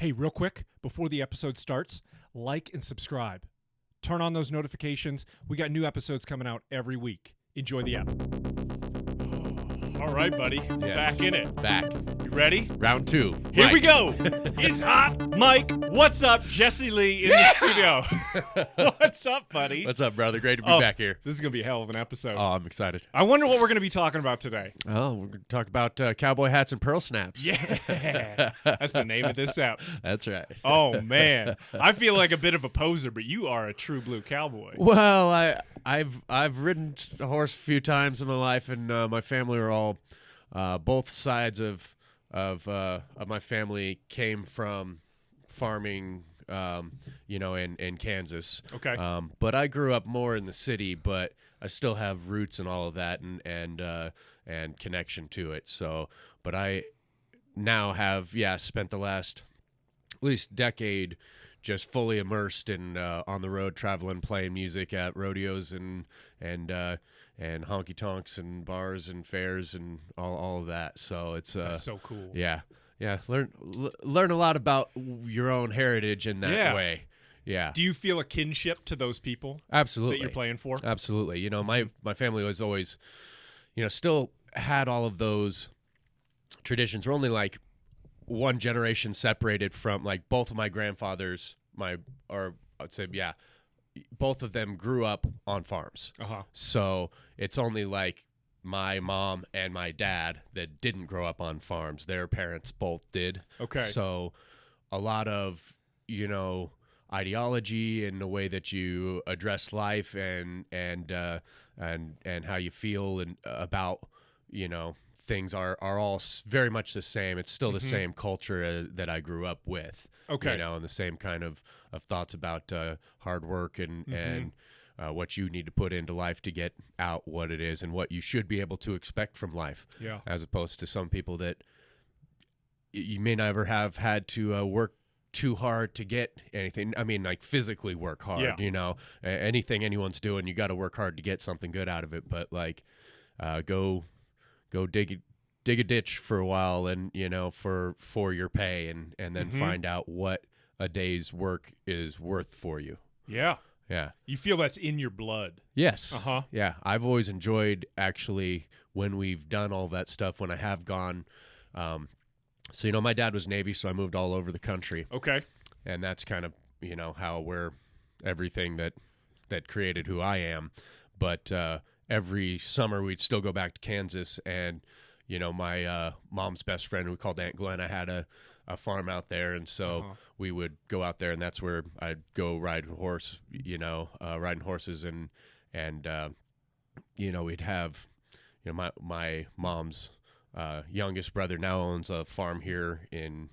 Hey, real quick, before the episode starts, like and subscribe. Turn on those notifications. We got new episodes coming out every week. Enjoy the app. All right, buddy. Yes. Back in it. Back. You ready? Round 2. Here we go. It's hot. Mike, what's up? Jesse Lee in the studio. What's up, buddy? What's up, brother? Great to be back here. This is going to be a hell of an episode. Oh, I'm excited. I wonder what we're going to be talking about today. Oh, we're going to talk about Cowboy Hats and Pearl Snaps. Yeah. That's the name of this app. That's right. Oh, man. I feel like a bit of a poser, but you are a true blue cowboy. Well, I've ridden a horse a few times in my life, and my family are all both sides of my family came from farming, in Kansas. Okay. But I grew up more in the city, but I still have roots and all of that and connection to it. So, but I now have spent the last at least decade just fully immersed in on the road, traveling, playing music at rodeos and honky tonks and bars and fairs and all of that. So it's That's so cool. Yeah. Learn a lot about your own heritage in that way. Yeah. Do you feel a kinship to those people Absolutely. that you're playing for? Absolutely. You know, my family was always, still had all of those traditions. We're only like one generation separated from, like, both of my grandfathers, both of them grew up on farms. Uh-huh. So it's only like my mom and my dad that didn't grow up on farms. Their parents both did. Okay. So a lot of, ideology and the way that you address life and how you feel and about, things are all very much the same. It's still the same culture that I grew up with. Okay. And the same kind of thoughts about hard work and what you need to put into life to get out what it is and what you should be able to expect from life. Yeah. As opposed to some people that you may never have had to work too hard to get anything. I mean, like, physically work hard, anything anyone's doing, you got to work hard to get something good out of it. But like, go dig a ditch for a while and, for your pay and then find out what a day's work is worth for you. Yeah. Yeah. You feel that's in your blood. Yes. Uh-huh. Yeah. I've always enjoyed, actually, when we've done all that stuff, when I have gone. So, my dad was Navy, so I moved all over the country. Okay. And that's kind of, how everything that created who I am. But every summer we'd still go back to Kansas, and, my mom's best friend, we called Aunt Glenna, had a farm out there, and so we would go out there, and that's where I'd go ride riding horses, and we'd have, my mom's youngest brother now owns a farm here in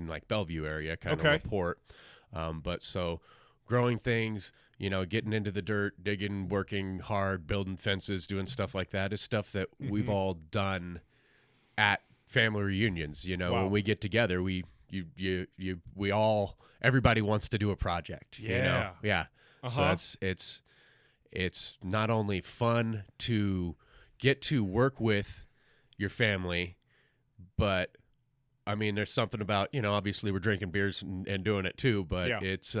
like Bellevue area, kind of a port. But so growing things, getting into the dirt, digging, working hard, building fences, doing stuff like that is stuff that we've all done at family reunions. Wow. When we get together, everybody wants to do a project. Yeah. Yeah. Uh-huh. So it's not only fun to get to work with your family, but I mean, there's something about, obviously we're drinking beers and doing it too, but it's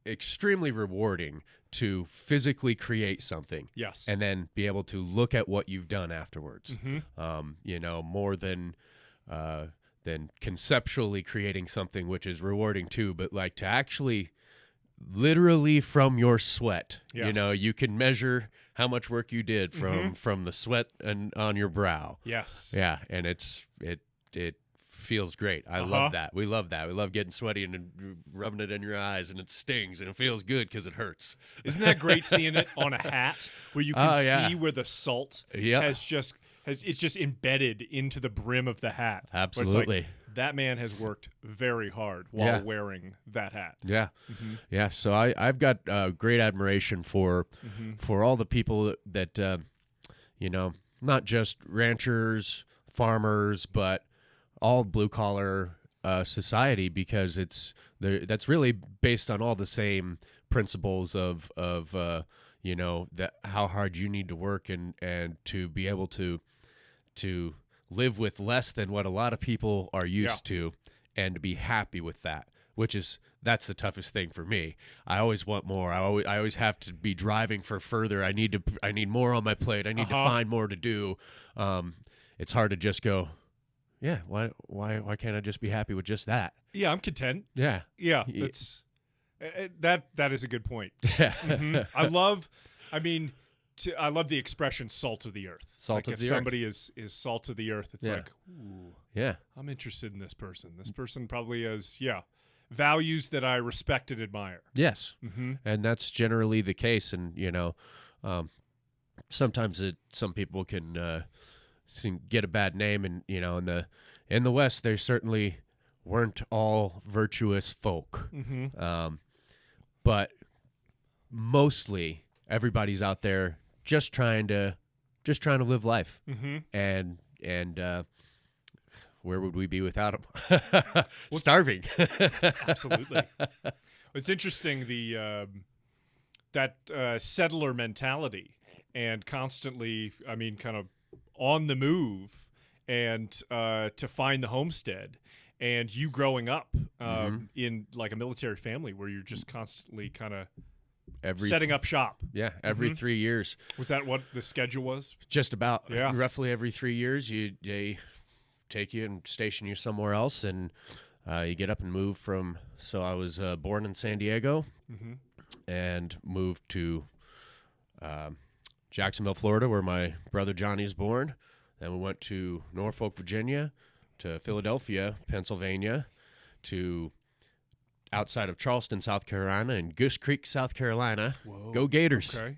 extremely rewarding to physically create something. Yes. And then be able to look at what you've done afterwards. More than conceptually creating something, which is rewarding too, but like to actually literally from your sweat, you can measure how much work you did from the sweat and on your brow. Yes. Yeah. And it feels great. I love that. We love that. We love getting sweaty and rubbing it in your eyes, and it stings and it feels good because it hurts. Isn't that great seeing it on a hat where you can see where the salt it's just embedded into the brim of the hat. Absolutely. Like, that man has worked very hard while wearing that hat. Yeah. Yeah. So I've got great admiration for all the people that not just ranchers, farmers, but all blue collar society, because that's really based on all the same principles of that how hard you need to work and to be able to live with less than what a lot of people are used to, and to be happy with that, that's the toughest thing for me. I always want more. I always have to be driving for further. I need more on my plate. I need to find more to do. It's hard to just go, yeah, why can't I just be happy with just that? Yeah, I'm content. Yeah. Yeah, that's that is a good point. Yeah. I love the expression "salt of the earth." Salt of the earth. If somebody is salt of the earth, it's like, ooh, yeah, I'm interested in this person. This person probably has, values that I respect and admire. Yes, and that's generally the case. And sometimes some people can get a bad name, and in the West, they certainly weren't all virtuous folk. But mostly everybody's out there just trying to live life. And where would we be without them? Starving. Absolutely. It's interesting, that settler mentality, and constantly, kind of on the move, and to find the homestead. And you growing up in like a military family where you're just constantly kind of setting up shop. Yeah, every 3 years. Was that what the schedule was? Just about. Yeah. Roughly every 3 years, they take you and station you somewhere else, and you get up and move from. So I was born in San Diego and moved to Jacksonville, Florida, where my brother Johnny is born. Then we went to Norfolk, Virginia, to Philadelphia, Pennsylvania, to outside of Charleston, South Carolina, and Goose Creek, South Carolina. Whoa. Go Gators. Okay.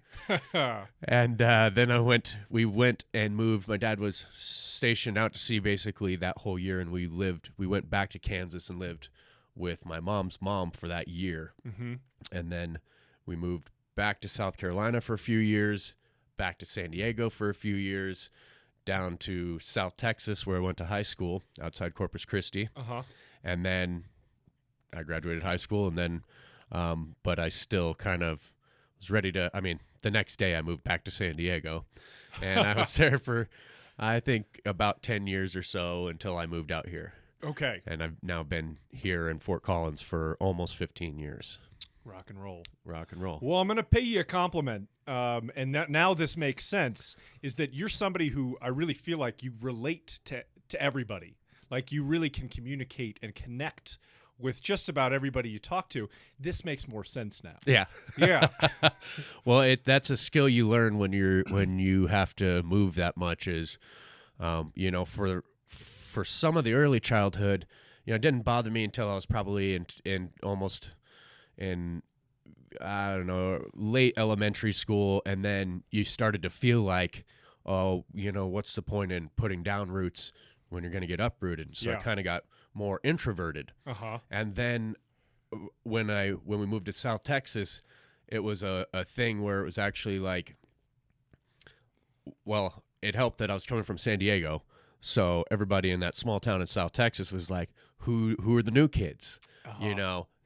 And then we went and moved. My dad was stationed out to sea basically that whole year, and we went back to Kansas and lived with my mom's mom for that year. And then we moved back to South Carolina for a few years, back to San Diego for a few years, down to South Texas, where I went to high school outside Corpus Christi. And then I graduated high school, and then, but I still kind of was ready to, the next day I moved back to San Diego, and I was there for, I think, about 10 years or so until I moved out here. Okay. And I've now been here in Fort Collins for almost 15 years. Rock and roll. Rock and roll. Well, I'm going to pay you a compliment, and now this makes sense, is that you're somebody who I really feel like you relate to everybody. Like you really can communicate and connect with just about everybody you talk to. This makes more sense now. Yeah. Yeah. Well, that's a skill you learn when you have to move that much is, for some of the early childhood, it didn't bother me until I was probably in almost in, I don't know, late elementary school. And then you started to feel like, oh, what's the point in putting down roots when you're going to get uprooted? So I kind of got more introverted. And then when we moved to South Texas, it was a thing where it was actually like, well, it helped that I was coming from San Diego. So everybody in that small town in South Texas was like, who are the new kids?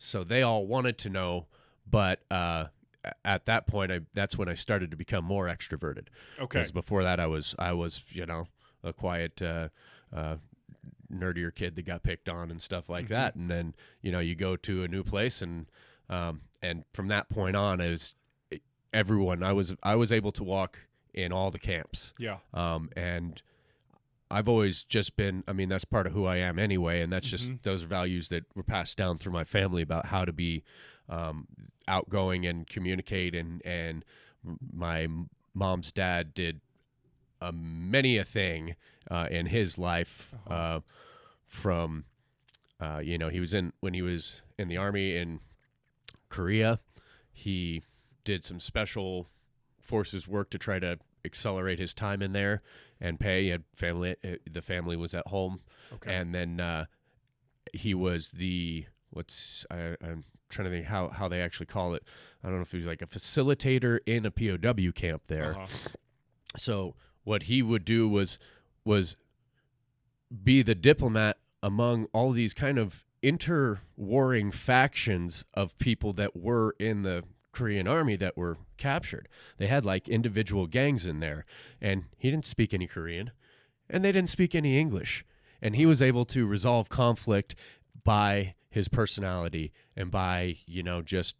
So they all wanted to know, but at that point, that's when I started to become more extroverted. Okay. Because before that, I was a quiet, nerdier kid that got picked on and stuff like that. And then you go to a new place, and from that point on, I was able to walk in all the camps. Yeah. And I've always just been, that's part of who I am anyway. And that's just, those values that were passed down through my family about how to be outgoing and communicate. And my mom's dad did many a thing in his life from, when he was in the Army in Korea, he did some special forces work to try to accelerate his time in there and pay. He had family. The family was at home. Okay. And then he was I'm trying to think how they actually call it. I don't know if he was like a facilitator in a POW camp there. So what he would do was be the diplomat among all these kind of interwarring factions of people that were in the Korean Army that were captured. They had like individual gangs in there, and he didn't speak any Korean. and they didn't speak any English. And he was able to resolve conflict by his personality and by, just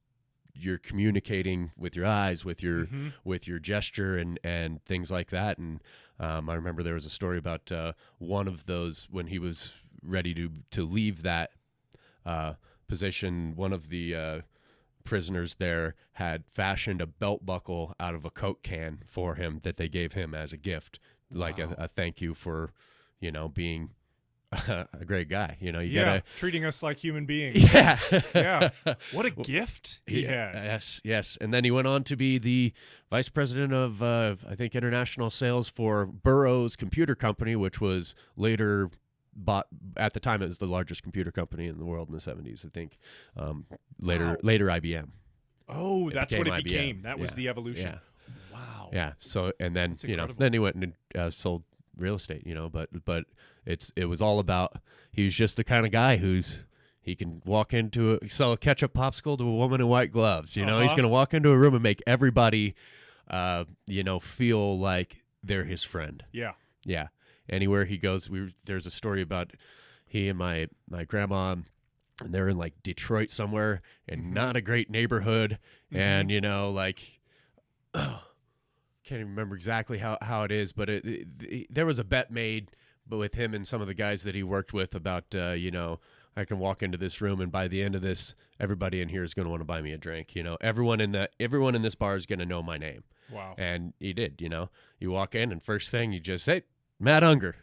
you're communicating with your eyes, with your gesture and things like that. And I remember there was a story about one of those when he was ready to leave that position. One of the prisoners there had fashioned a belt buckle out of a Coke can for him that they gave him as a gift, like a thank you for, being a great guy. You gotta treating us like human beings. Yeah. Yeah. What a gift he had. Yes. And then he went on to be the vice president of, I think, international sales for Burroughs Computer Company, which was later bought. At the time, it was the largest computer company in the world in the 70s, I think. Later IBM. Oh, that's what it IBM. became. That was the evolution. Yeah. Wow. Yeah. So, and then, then he went and sold real estate, but it was all about, he was just the kind of guy he can walk sell a ketchup popsicle to a woman in white gloves. He's going to walk into a room and make everybody, feel like they're his friend. Yeah. Yeah. Anywhere he goes, there's a story about he and my grandma, and they're in like Detroit somewhere, and not a great neighborhood, and can't even remember exactly how it is, but there was a bet made, but with him and some of the guys that he worked with about I can walk into this room and by the end of this, everybody in here is going to want to buy me a drink. Everyone in this bar is going to know my name. Wow. And he did. You walk in and first thing you just, hey, Matt Unger,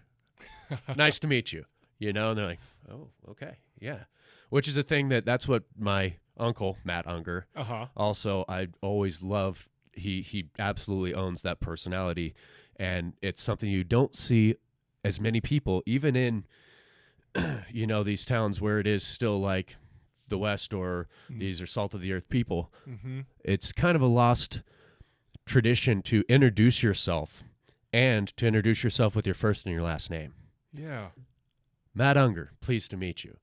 nice to meet you. And they're like, oh, okay, yeah. Which is a thing that's what my uncle Matt Unger. Also, I always loved. He absolutely owns that personality, and it's something you don't see as many people, even in these towns where it is still like the West or these are salt of the earth people. It's kind of a lost tradition to introduce yourself and to introduce yourself with your first and your last name. Yeah. Matt Unger, pleased to meet you.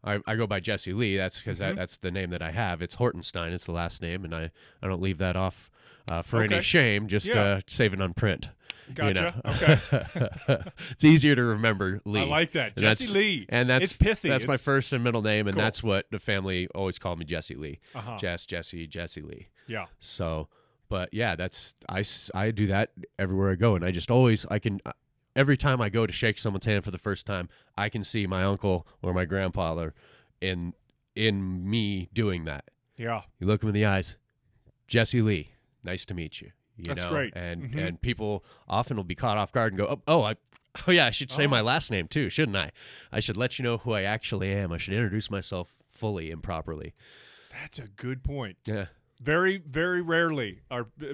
I go by Jesse Lee. That's because that's the name that I have. It's Hortenstein. It's the last name, and I don't leave that off for any shame. Just save it on print. Gotcha. Okay. It's easier to remember Lee. I like that. Jesse Lee. And it's pithy. That's my first and middle name, and cool. that's what the family always called me, Jesse Lee. Jesse Lee. Yeah. So, but yeah, I do that everywhere I go, and I just always every time I go to shake someone's hand for the first time, I can see my uncle or my grandfather in me doing that. Yeah. You look them in the eyes, Jesse Lee, nice to meet you. That's great. And people often will be caught off guard and go, oh yeah, I should say my last name too, shouldn't I? I should let you know who I actually am. I should introduce myself fully and properly. That's a good point. Yeah. Very, very rarely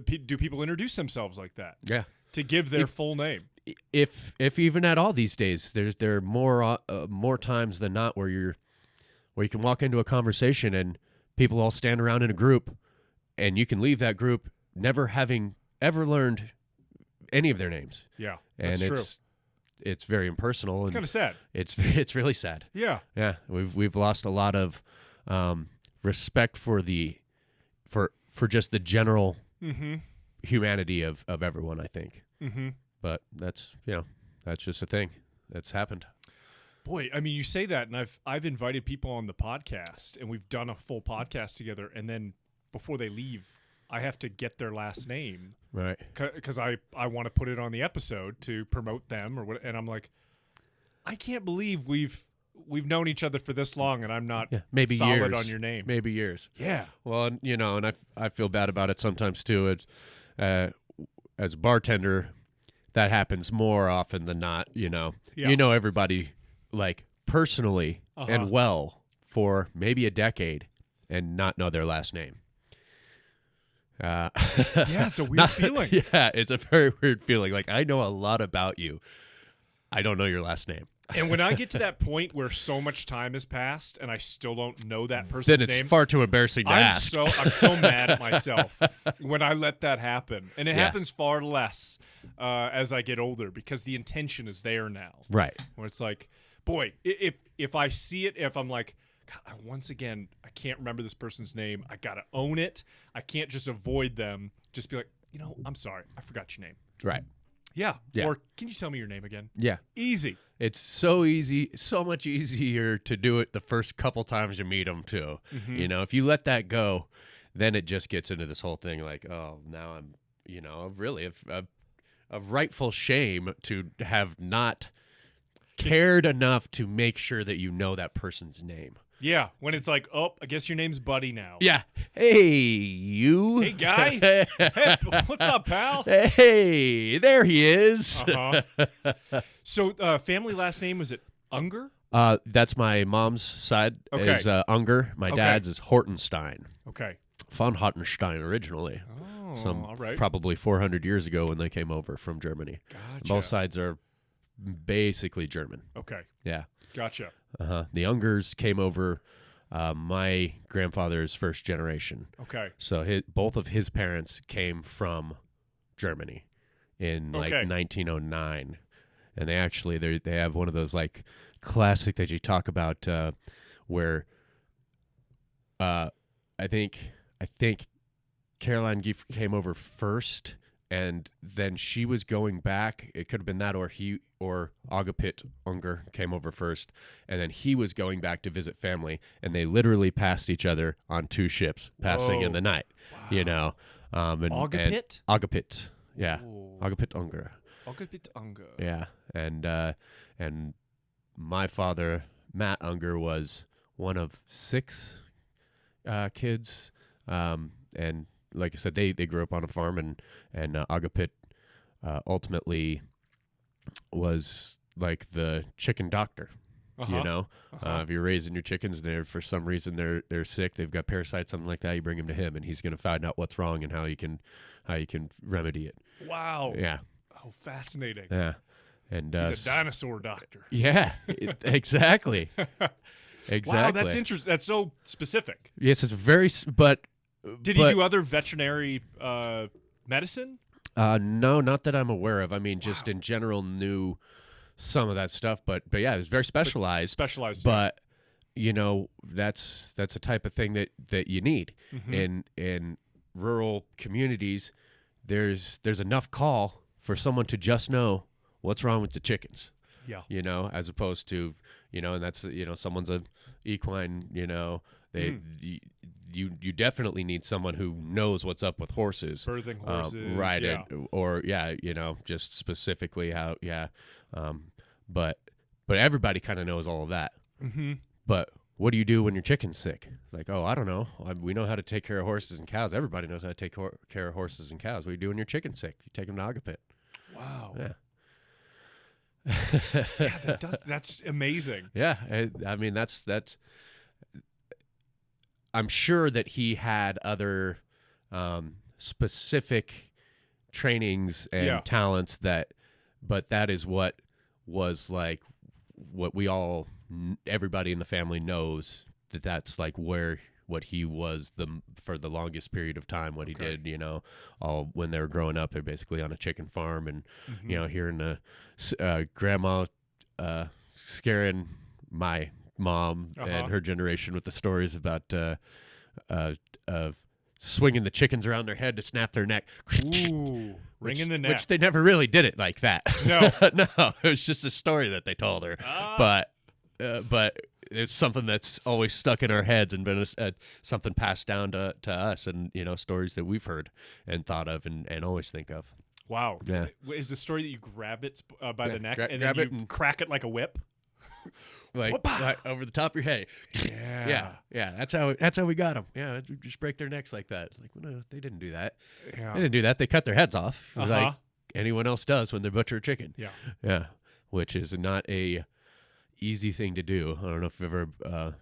do people introduce themselves like that. Yeah. To give their full name. If even at all these days, there are more times than not where you can walk into a conversation and people all stand around in a group, and you can leave that group never having ever learned any of their names. Yeah, and that's true. It's very impersonal. It's kind of sad. It's really sad. Yeah, yeah. We've lost a lot of respect for just the general humanity of everyone, I think. But that's just a thing that's happened. Boy, I mean, you say that, and I've invited people on the podcast, and we've done a full podcast together, and then before they leave, I have to get their last name, right? Because I want to put it on the episode to promote them or what, and I'm like, I can't believe we've known each other for this long, and I'm not maybe solid years on your name. Maybe years. Yeah. Well, and I feel bad about it sometimes too. It's as a bartender, that happens more often than not. You know everybody like personally and well for maybe a decade, and not know their last name. Yeah, it's a weird feeling. Yeah, it's a very weird feeling. Like, I know a lot about you. I don't know your last name. And when I get to that point where so much time has passed and I still don't know that person's name, then it's far too embarrassing to ask. I'm so mad at myself when I let that happen. And it happens far less as I get older because the intention is there now. Right. Where it's like, boy, if I see it, if I'm like, God, once again, I can't remember this person's name. I got to own it. I can't just avoid them. Just be like, I'm sorry. I forgot your name. Right. Yeah. Yeah. Or can you tell me your name again? Yeah. Easy. It's so easy, so much easier to do it the first couple times you meet them too. Mm-hmm. You know, if you let that go, then it just gets into this whole thing like, oh, now I'm, really of rightful shame to have not cared enough to make sure that you know that person's name. Yeah, when it's like, oh, I guess your name's Buddy now. Yeah. Hey, you. Hey, guy. Hey, what's up, pal? Hey, there he is. Uh-huh. So, family last name, was it Unger? That's my mom's side is Unger. My dad's is Hortenstein. Okay. Von Hottenstein originally. Oh, all right. Probably 400 years ago when they came over from Germany. Gotcha. Both sides are basically German. Okay. Yeah. Gotcha. The Ungers came over my grandfather's first generation. Okay. So both of his parents came from Germany in like 1909. And they actually they have one of those like classic that you talk about where I think Caroline Giefer came over first, and then she was going back. It could have been that, or Agapit Unger came over first, and then he was going back to visit family, and they literally passed each other on two ships, passing in the night. Wow. You know, Agapit? Agapit, yeah, Ooh. Agapit Unger. Agapit Unger. Yeah, and my father, Matt Unger, was one of 6 kids, and like I said, they grew up on a farm, and Agapit ultimately was like the chicken doctor. You know, if you're raising your chickens and they're for some reason they're sick, they've got parasites, something like that, you bring them to him, and he's going to find out what's wrong and how you can remedy it. Wow. Yeah. Oh, fascinating. Yeah. And he's a dinosaur doctor. Yeah, exactly. Exactly. Wow, that's interesting. That's so specific. Yes, it's very. But did he do other veterinary medicine? No, not that I'm aware of. I mean, just in general, knew some of that stuff. But yeah, it was very specialized. But that's a type of thing that you need in rural communities. There's enough call for someone to just know what's wrong with the chickens. Yeah. As opposed to, and that's, someone's a equine, you definitely need someone who knows what's up with horses. Birthing horses. Right. Yeah. Just specifically how, but everybody kind of knows all of that. Mm-hmm. But what do you do when your chicken's sick? It's like, oh, I don't know. We know how to take care of horses and cows. Everybody knows how to take care of horses and cows. What do you do when your chicken's sick? You take them to Agapit. Wow. Yeah. Yeah, that's amazing. Yeah, I mean that's. I'm sure that he had other specific trainings and talents but that is what was like what everybody in the family knows that's like what he was for the longest period of time, what he did, all when they were growing up, they're basically on a chicken farm and, hearing the grandma scaring my mom and her generation with the stories about swinging the chickens around their head to snap their neck. Ooh, wringing the neck. Which they never really did it like that. No. No, it was just a story that they told her. But it's something that's always stuck in our heads and been something passed down to us, and stories that we've heard and thought of and always think of. Wow. Yeah. Is the story that you grab it by the neck and grab then it you and crack it like a whip? Like over the top of your head. Yeah. That's how we got them. Yeah, we just break their necks like that. Like, well, no, they didn't do that. Yeah. They didn't do that. They cut their heads off, like anyone else does when they butcher a chicken. Yeah. Yeah, which is not a easy thing to do. I don't know if you've ever,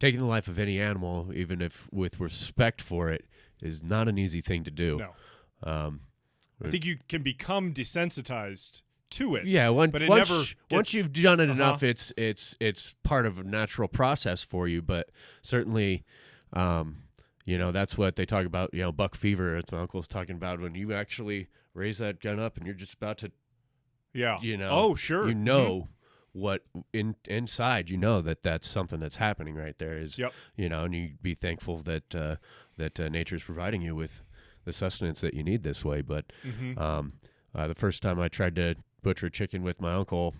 taking the life of any animal, even if with respect for it, is not an easy thing to do. No. I think you can become desensitized to it. Yeah, once you've done it enough, it's part of a natural process for you. But certainly, that's what they talk about. Buck fever. It's my uncle's talking about when you actually raise that gun up and you're just about to. Yeah. Oh, sure. What inside that's something that's happening right there is. Yep. And you be thankful that nature's providing you with the sustenance that you need this way. But The first time I tried to butcher a chicken with my uncle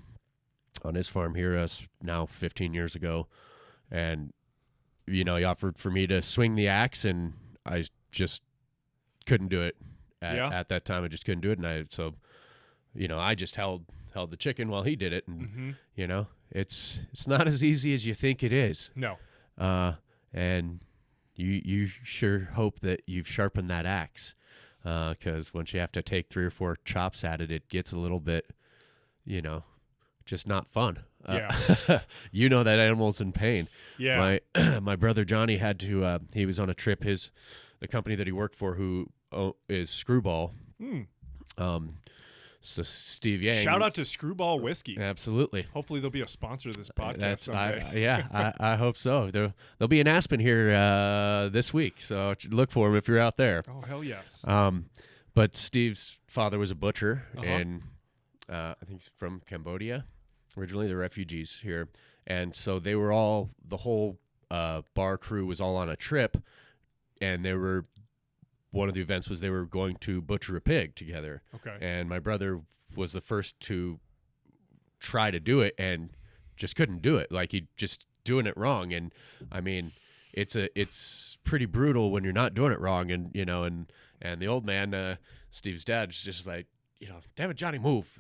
on his farm here, now 15 years ago, and he offered for me to swing the axe, and I just couldn't do it at that time. I just couldn't do it, and I just held the chicken while he did it, and it's not as easy as you think it is. No. And you sure hope that you've sharpened that axe, because once you have to take 3 or 4 chops at it, it gets a little bit, just not fun. Yeah. That animal's in pain. Yeah. My brother Johnny had to. He was on a trip. The company that he worked for, who is Screwball. So Steve Yang. Shout out to Screwball Whiskey. Absolutely. Hopefully they'll be a sponsor of this podcast someday. I hope so. There'll be an Aspen here this week, so look for him if you're out there. Oh, hell yes. But Steve's father was a butcher, and I think he's from Cambodia. Originally, they're refugees here. And so they were the whole bar crew was all on a trip, and one of the events was they were going to butcher a pig together. Okay. And my brother was the first to try to do it and just couldn't do it. Like, he just doing it wrong. And I mean, it's pretty brutal when you're not doing it wrong. And, and the old man, Steve's dad, is just like, damn it, Johnny, move.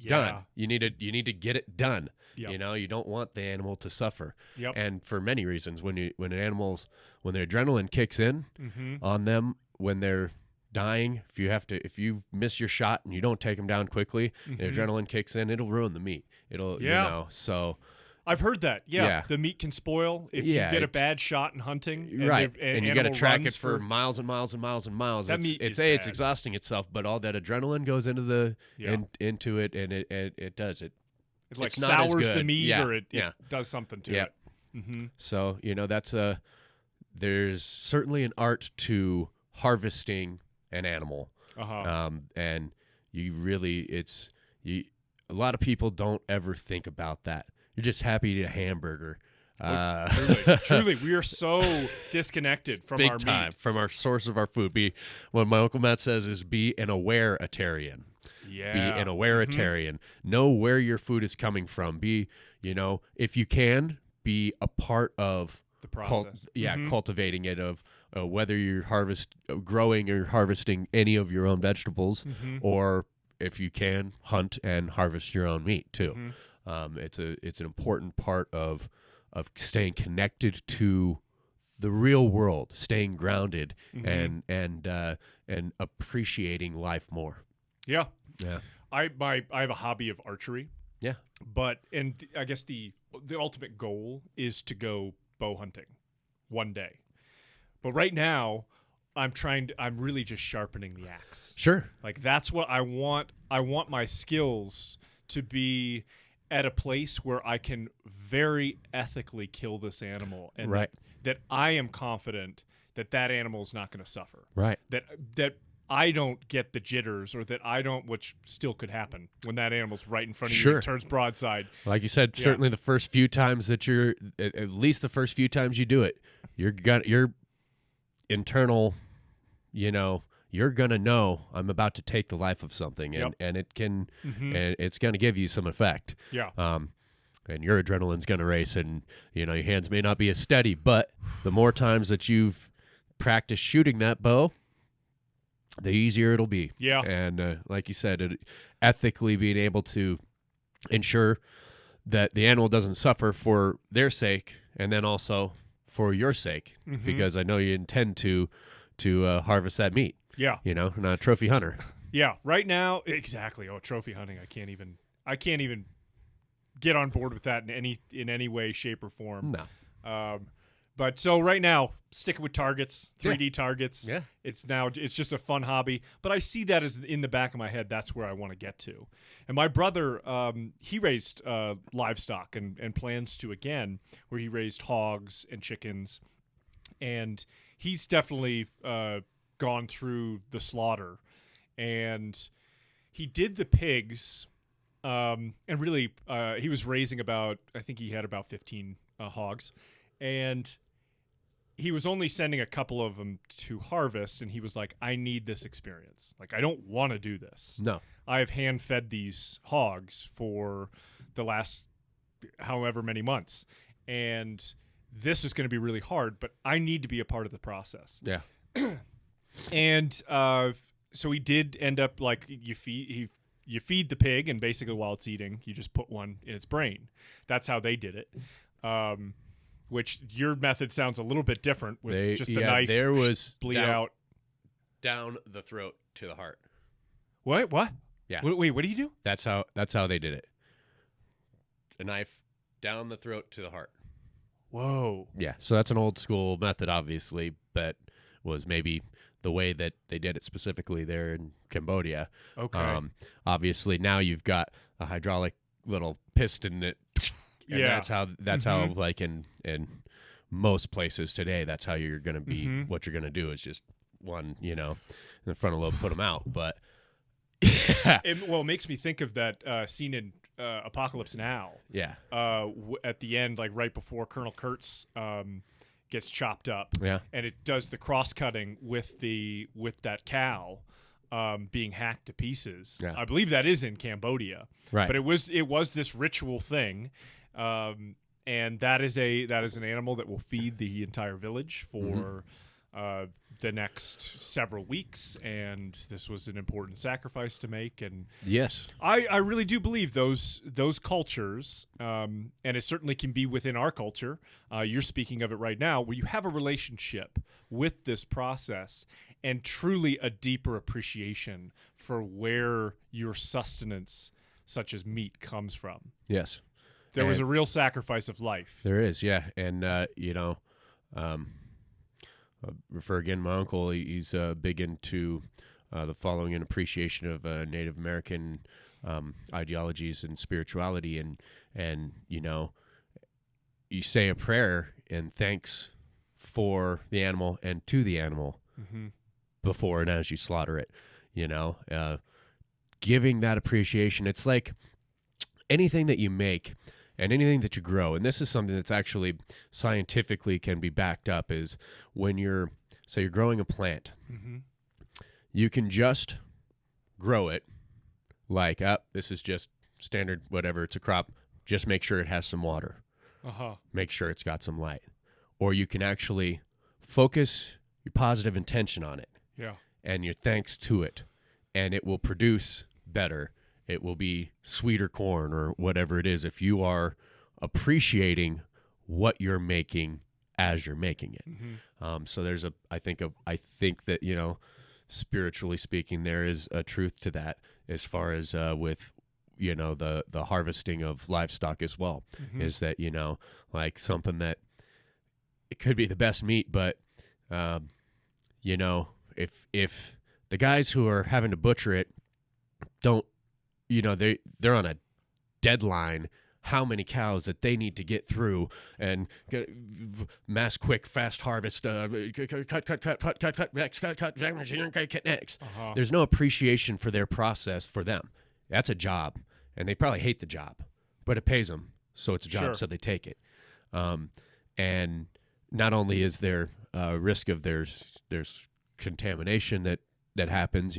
Done. You need to get it done. Yep. You don't want the animal to suffer. Yep. And for many reasons, when the adrenaline kicks in on them when they're dying, if you miss your shot and you don't take them down quickly, the adrenaline kicks in, it'll ruin the meat. So I've heard that. Yeah. The meat can spoil if you get a bad shot in hunting. And you got to track it for miles and miles and miles and miles. It's exhausting itself, but all that adrenaline goes into into it, and it does it. It like it's not sours as good. the meat, or it does something to it. Mm-hmm. So there's certainly an art to harvesting an animal, and a lot of people don't ever think about that. You're just happy to eat a hamburger. Truly, we are so disconnected from big our time meat. From our source of our food. What my Uncle Matt says is be an aware-atarian. Yeah. Be an aware-atarian. Know where your food is coming from. Be, if you can, be a part of the process. Cultivating it, of whether you're growing or harvesting any of your own vegetables, or if you can, hunt and harvest your own meat too. It's an important part of staying connected to the real world, staying grounded, and appreciating life more. Yeah. Yeah. I have a hobby of archery. Yeah. I guess the ultimate goal is to go bow hunting one day. But right now, I'm really just sharpening the axe. Sure. Like, that's what I want. I want my skills to be at a place where I can very ethically kill this animal, and that I am confident that animal is not going to suffer. Right. That I don't get the jitters, or that I don't, which still could happen when that animal's right in front of you and turns broadside. Like you said, certainly the first few times that at least the first few times you do it, your internal, you're gonna know I'm about to take the life of something, and it can, and it's gonna give you some effect. Yeah. And your adrenaline's gonna race, and your hands may not be as steady, but the more times that you've practiced shooting that bow, the easier it'll be. Yeah. And like you said, ethically being able to ensure that the animal doesn't suffer for their sake, and then also for your sake, because I know you intend to harvest that meat. Yeah. Not a trophy hunter. Yeah. Right now, exactly. Oh, trophy hunting. I can't even get on board with that in any way, shape, or form. No. But so right now, sticking with targets, 3D targets. Yeah. It's just a fun hobby. But I see that as in the back of my head. That's where I want to get to. And my brother, he raised livestock and plans to again, where he raised hogs and chickens. And he's definitely gone through the slaughter. And he did the pigs. And really, he was raising I think he had about 15 hogs. And he was only sending a couple of them to harvest, and he was like, I need this experience. Like, I don't want to do this. No. I have hand-fed these hogs for the last however many months, and this is going to be really hard, but I need to be a part of the process. Yeah. And so he did end up, like, you feed the pig, and basically while it's eating, you just put one in its brain. That's how they did it. Which your method sounds a little bit different with just the knife. There was bleed out down the throat to the heart. What? Yeah. Wait, what do you do? That's how they did it. A knife down the throat to the heart. Whoa. Yeah. So that's an old school method, obviously, but was maybe the way that they did it specifically there in Cambodia. Okay. Obviously now you've got a hydraulic little piston that. And yeah. That's how like in most places today, that's how you're going to be. What you're going to do is just one, in the frontal lobe, put them out. But It makes me think of that scene in Apocalypse Now. Yeah. At the end, like right before Colonel Kurtz gets chopped up. Yeah. And it does the cross cutting with that cow. Being hacked to pieces. Yeah. I believe that is in Cambodia. Right. But it was this ritual thing. And that is an animal that will feed the entire village for the next several weeks, and this was an important sacrifice to make. And yes, I really do believe those cultures, and it certainly can be within our culture. You're speaking of it right now, where you have a relationship with this process and truly a deeper appreciation for where your sustenance, such as meat, comes from. Yes. There was a real sacrifice of life. There is, yeah. And, I'll refer again to my uncle. He's big into the following and appreciation of Native American ideologies and spirituality. And you say a prayer and thanks for the animal and to the animal before and as you slaughter it, giving that appreciation. It's like anything that you make and anything that you grow, and this is something that's actually scientifically can be backed up, is when you're growing a plant, you can just grow it like, this is just standard, whatever, it's a crop, just make sure it has some water. Make sure it's got some light. Or you can actually focus your positive intention on it. Yeah. And your thanks to it, and it will produce better. It will be sweeter corn or whatever it is if you are appreciating what you're making as you're making it. So there's I think that, spiritually speaking, there is a truth to that as far as with, the harvesting of livestock as well, is that, like something that it could be the best meat, but, if the guys who are having to butcher it don't, they're on a deadline, how many cows that they need to get through and get mass quick fast harvest, cut next. There's no appreciation for their process for them. That's a job, and they probably hate the job, but it pays them, so it's a job, so they take it. And not only is there risk of there's contamination that happens,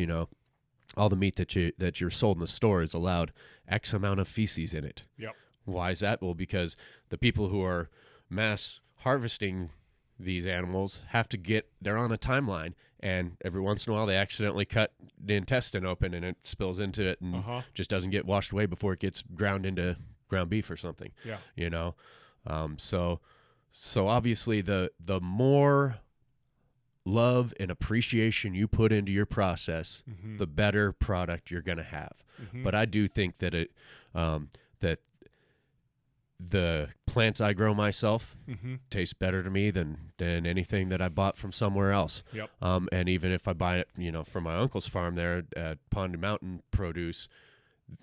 all the meat that you're sold in the store is allowed X amount of feces in it. Yep. Why is that? Well, because the people who are mass harvesting these animals they're on a timeline, and every once in a while they accidentally cut the intestine open and it spills into it and just doesn't get washed away before it gets ground into ground beef or something. Yeah. So obviously the more love and appreciation you put into your process, the better product you're going to have. But I do think that that the plants I grow myself taste better to me than anything that I bought from somewhere else. Yep. And even if I buy it, from my uncle's farm there at Pond Mountain Produce,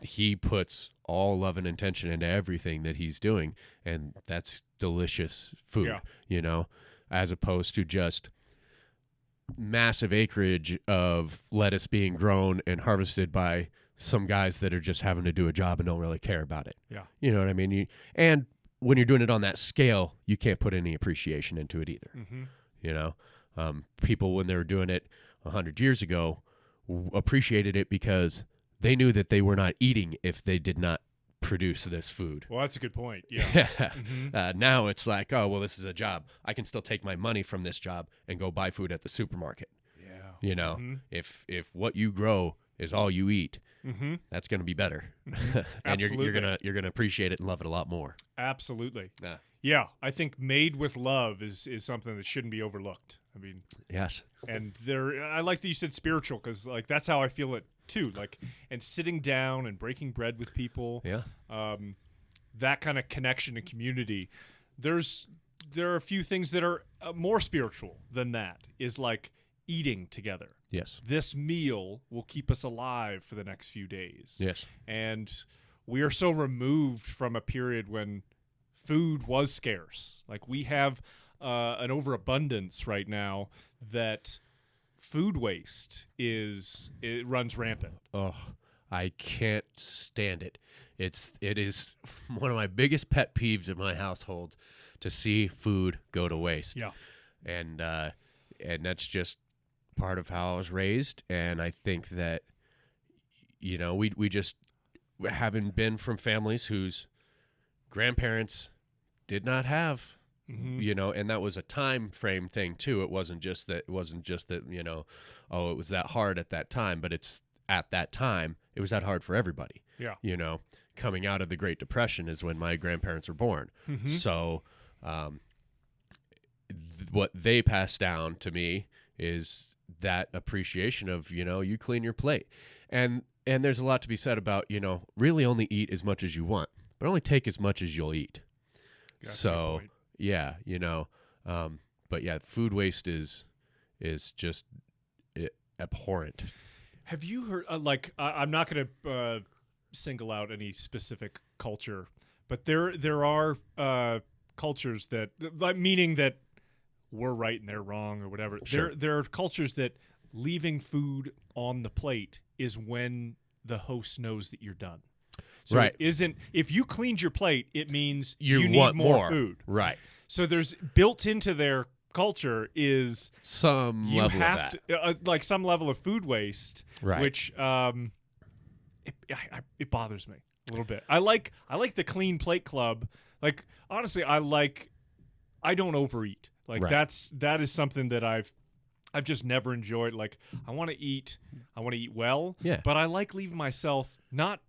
he puts all love and intention into everything that he's doing, and that's delicious food, as opposed to just massive acreage of lettuce being grown and harvested by some guys that are just having to do a job and don't really care about it. Yeah. You know what I mean? And when you're doing it on that scale, you can't put any appreciation into it either. You know, people when they were doing it 100 years ago appreciated it because they knew that they were not eating if they did not produce this food. Well, that's a good point. Yeah. Now it's like, oh, well, this is a job. I can still take my money from this job and go buy food at the supermarket. Yeah. You know, if what you grow is all you eat, that's going to be better, and you're gonna appreciate it and love it a lot more. Absolutely. Yeah. Yeah, I think made with love is something that shouldn't be overlooked. I mean, yes. And I like that you said spiritual because like that's how I feel it too. Like, and sitting down and breaking bread with people. Yeah. That kind of connection and community. There are a few things that are more spiritual than that. Is like eating together. Yes. This meal will keep us alive for the next few days. Yes. And we are so removed from a period when food was scarce. Like we have an overabundance right now that food waste it runs rampant. Oh, I can't stand it. It is one of my biggest pet peeves in my household to see food go to waste. Yeah. And that's just part of how I was raised, and I think that we just having been from families whose grandparents did not have, and that was a time frame thing too. It wasn't just that oh, it was that hard at that time, but it's at that time it was that hard for everybody. Yeah. Coming out of the Great Depression is when my grandparents were born. So what they passed down to me is that appreciation of, you clean your plate. And there's a lot to be said about, really only eat as much as you want, but only take as much as you'll eat. That's so, yeah, but yeah, food waste is just abhorrent. Have you heard, I'm not going to single out any specific culture, but there are cultures that, meaning that we're right and they're wrong or whatever. Sure. There are cultures that leaving food on the plate is when the host knows that you're done. So right. It isn't, if you cleaned your plate, it means you need want more food. Right. So there's built into their culture is some you level have of that. like some level of food waste, right. which it bothers me a little bit. I like the clean plate club. Like honestly, I don't overeat. Like right. that is something that I've just never enjoyed. Like I want to eat well, yeah. But I like leaving myself not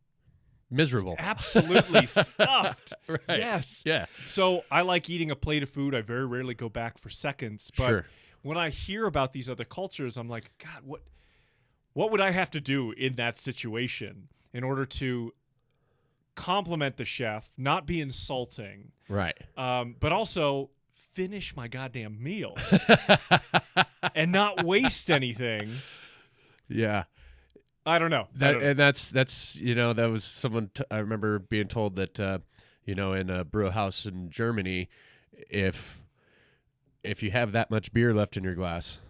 miserable, absolutely stuffed. Right. Yes, yeah. So I like eating a plate of food. I very rarely go back for seconds. But sure. when I hear about these other cultures, I'm like, God, what would I have to do in that situation in order to compliment the chef, not be insulting, right? But also finish my goddamn meal and not waste anything. Yeah. I don't know. And that's that was someone I remember being told that in a brew house in Germany, if you have that much beer left in your glass,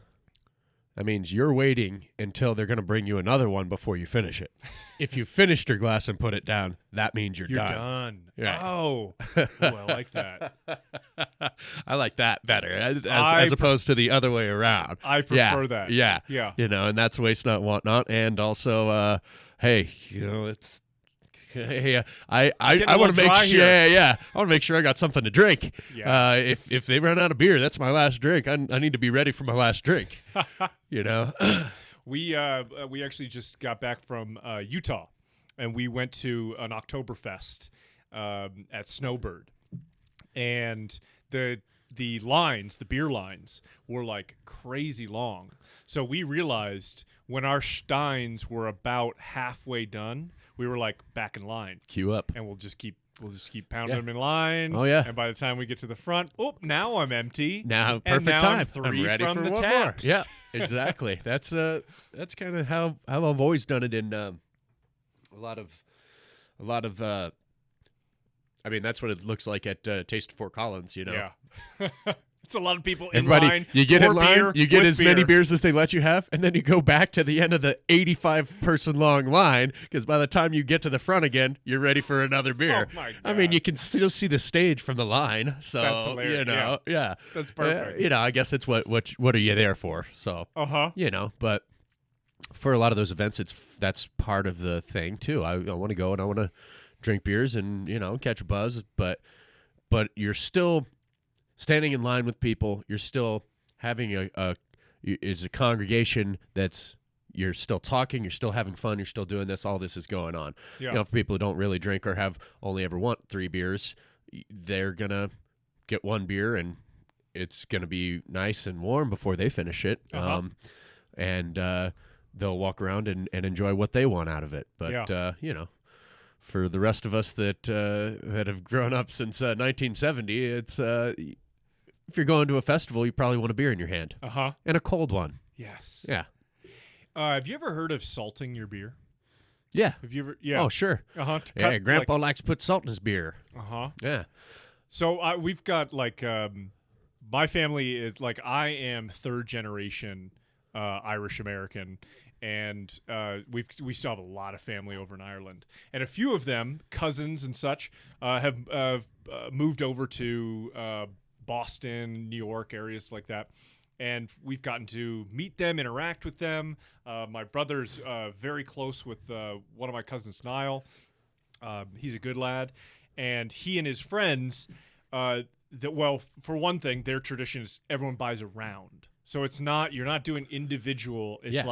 that means you're waiting until they're going to bring you another one before you finish it. If you finished your glass and put it down, that means you're done. Right. Oh, I like that. I like that better as opposed to the other way around. I prefer that. Yeah. Yeah. And that's waste not, want not. And also, hey, it's... Yeah, I want to make sure. Yeah, I want to make sure I got something to drink. Yeah. If they run out of beer, that's my last drink. I need to be ready for my last drink. We actually just got back from Utah, and we went to an Oktoberfest at Snowbird, and the beer lines were like crazy long. So we realized when our steins were about halfway done, we were like back in line. Queue up, and we'll just keep pounding them in line. Oh yeah. And by the time we get to the front, now I'm empty. Now and perfect now time. I'm ready from for the one taps. more. Yeah, exactly. That's kind of how I've always done it in a lot of. I mean, that's what it looks like at Taste of Fort Collins. Yeah. It's a lot of people Everybody, in line. you get in line, beer, you get with as many beer. beers as they let you have, and then you go back to the end of the 85-person long line because by the time you get to the front again, you're ready for another beer. Oh my God. I mean, you can still see the stage from the line, so That's hilarious. yeah. That's perfect. I guess it's what are you there for? So but for a lot of those events, that's part of the thing too. I want to go and I want to drink beers and catch a buzz, but you're still standing in line with people. You're still having is a congregation that's you're still talking. You're still having fun. You're still doing this. All this is going on. Yeah. For people who don't really drink or have only ever want 3 beers, they're gonna get 1 beer and it's gonna be nice and warm before they finish it. And they'll walk around and enjoy what they want out of it. But for the rest of us that have grown up since 1970, it's if you're going to a festival, you probably want a beer in your hand. And a cold one. Yes. Yeah. Have you ever heard of salting your beer? Yeah. Have you ever? Yeah. Oh, sure. Yeah, Grandpa likes to put salt in his beer. Yeah. So we've got my family is I am 3rd generation Irish American, and we still have a lot of family over in Ireland, and a few of them, cousins and such, have moved over to Boston, New York, areas like that. And we've gotten to meet them, interact with them. My brother's very close with one of my cousins, Niall. He's a good lad. And he and his friends, for one thing, their tradition is everyone buys a round. So you're not doing individual. It's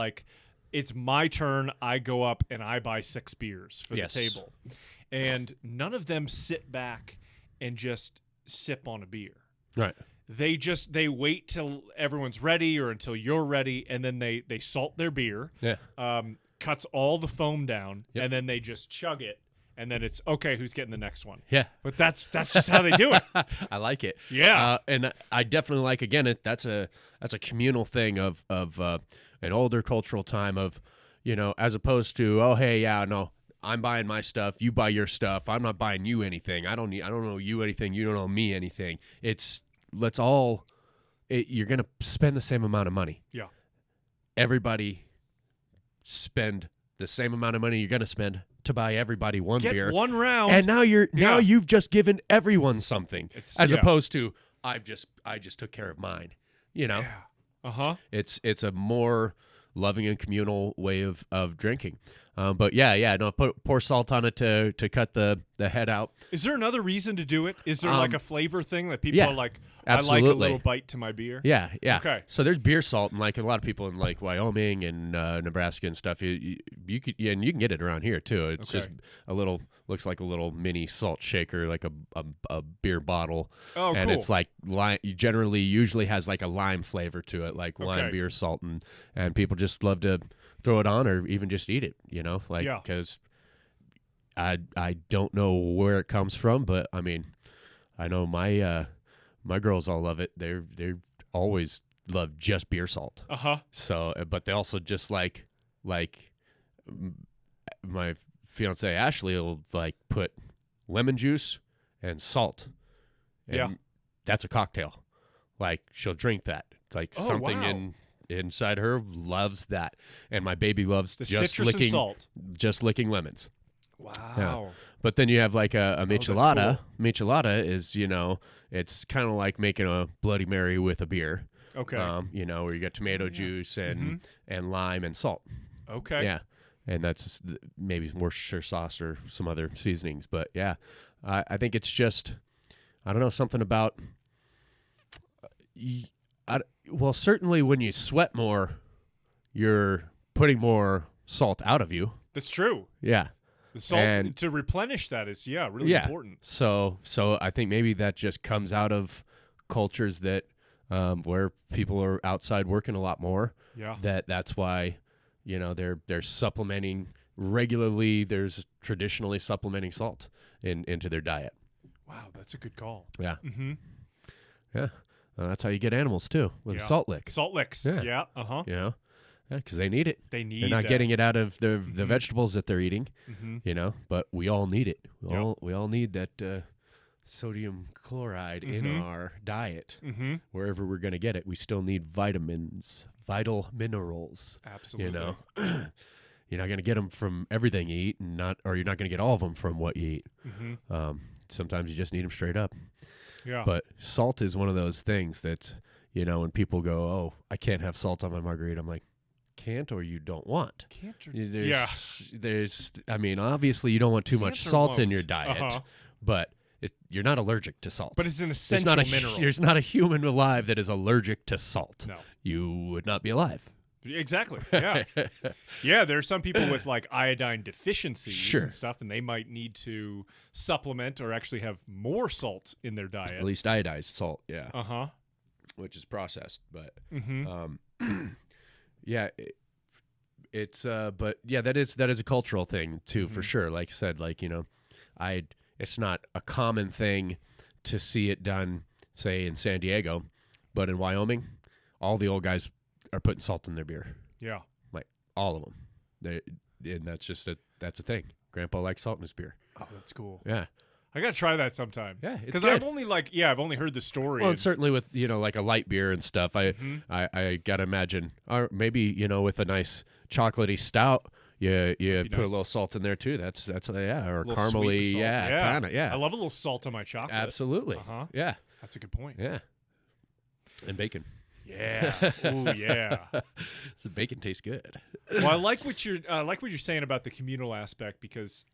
it's my turn. I go up and I buy 6 beers for the table. And none of them sit back and just sip on a beer. Right. They wait till everyone's ready or until you're ready, and then they salt their beer. Yeah. Cuts all the foam down, and then they just chug it, and then it's okay. Who's getting the next one? Yeah. But that's just how they do it. I like it. Yeah. And I definitely like that's a communal thing of an older cultural time of as opposed to I'm buying my stuff, you buy your stuff. I'm not buying you anything. I don't know you anything. You don't know me anything. It's you're going to spend the same amount of money. Yeah. Everybody spend the same amount of money you're going to spend to buy everybody one beer. Get one round. And now you've just given everyone something as opposed to I just took care of mine, Yeah. It's a more loving and communal way of drinking. Pour salt on it to cut the head out. Is there another reason to do it? Is there a flavor thing that people are like, absolutely. I like a little bite to my beer? Yeah. Okay. So there's beer salt, and a lot of people in Wyoming and Nebraska and stuff, you can get it around here too. It's just looks like a little mini salt shaker, like a beer bottle. Oh, and cool. it's usually has a lime flavor to it, like lime beer salt, and people just love to throw it on or even just eat it, because I don't know where it comes from, but I mean, I know my girls all love it. They always love just beer salt. So, but they also just like my fiance Ashley will put lemon juice and salt. And that's a cocktail. She'll drink that. Inside her loves that, and my baby loves just licking lemons. Wow. Yeah. But then you have a michelada. Michelada is it's kind of like making a Bloody Mary with a beer. Okay. Where you got tomato juice and lime and salt. Okay. Yeah, and that's maybe Worcestershire sauce or some other seasonings. But yeah, I think it's just I don't know, something about. Certainly when you sweat more, you're putting more salt out of you. That's true. Yeah. The salt to replenish that is really important. So I think maybe that just comes out of cultures that where people are outside working a lot more. Yeah. That's why they're supplementing regularly. There's traditionally supplementing salt into their diet. Wow, that's a good call. Yeah. Mm-hmm. Yeah. That's how you get animals too, with salt licks. Salt licks. Yeah. Because they need it. They're not getting it out of the vegetables that they're eating. Mm-hmm. But we all need it. We all need that sodium chloride in our diet, Mm-hmm. wherever we're going to get it. We still need vitamins, vital minerals. Absolutely. You know, you're not going to get them from everything you eat, or you're not going to get all of them from what you eat. Mm-hmm. Sometimes you just need them straight up. Yeah. But salt is one of those things that, when people go, "Oh, I can't have salt on my margarita," I'm like, can't or you don't want. Can't or There's, obviously you don't want too much salt in your diet, but you're not allergic to salt. But it's an essential mineral. There's not a human alive that is allergic to salt. No. You would not be alive. Exactly. Yeah. Yeah, there are some people with like iodine deficiencies and stuff, and they might need to supplement or actually have more salt in their diet. At least iodized salt, yeah. Uh-huh. Which is processed, but yeah, but yeah, that is a cultural thing too, for sure. Like I said, it's not a common thing to see it done, say in San Diego, but in Wyoming, all the old guys are putting salt in their beer. Yeah, like all of them. And that's a thing. Grandpa likes salt in his beer. Oh, that's cool. Yeah. I gotta try that sometime. Yeah, because I've only heard the story. Well, and certainly with like a light beer and stuff, I gotta imagine, or maybe with a nice chocolatey stout, you put a little salt in there too. That's or caramely, kind of. I love a little salt on my chocolate. Absolutely. Yeah, that's a good point. Yeah, and bacon. Yeah. Oh yeah. The bacon tastes good. Well, I like what you're saying about the communal aspect, because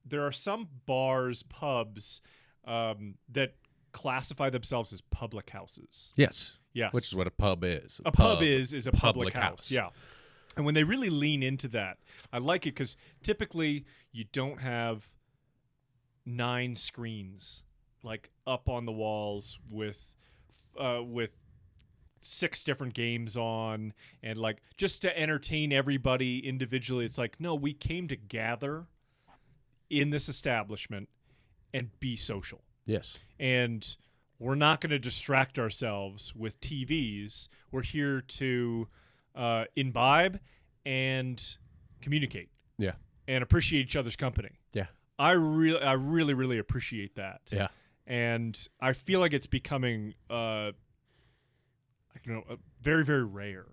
there are some bars, pubs that classify themselves as public houses. Yes. Yes. Which is what a pub is. A pub is a public house. Yeah. And when they really lean into that, I like it, because typically you don't have 9 screens like up on the walls with 6 different games on, and like just to entertain everybody individually. It's like, no, we came to gather in this establishment and be social. Yes. And we're not going to distract ourselves with TVs. We're here to imbibe and communicate. Yeah. And appreciate each other's company. Yeah. I really, really appreciate that. Yeah. And I feel like it's becoming very, very rare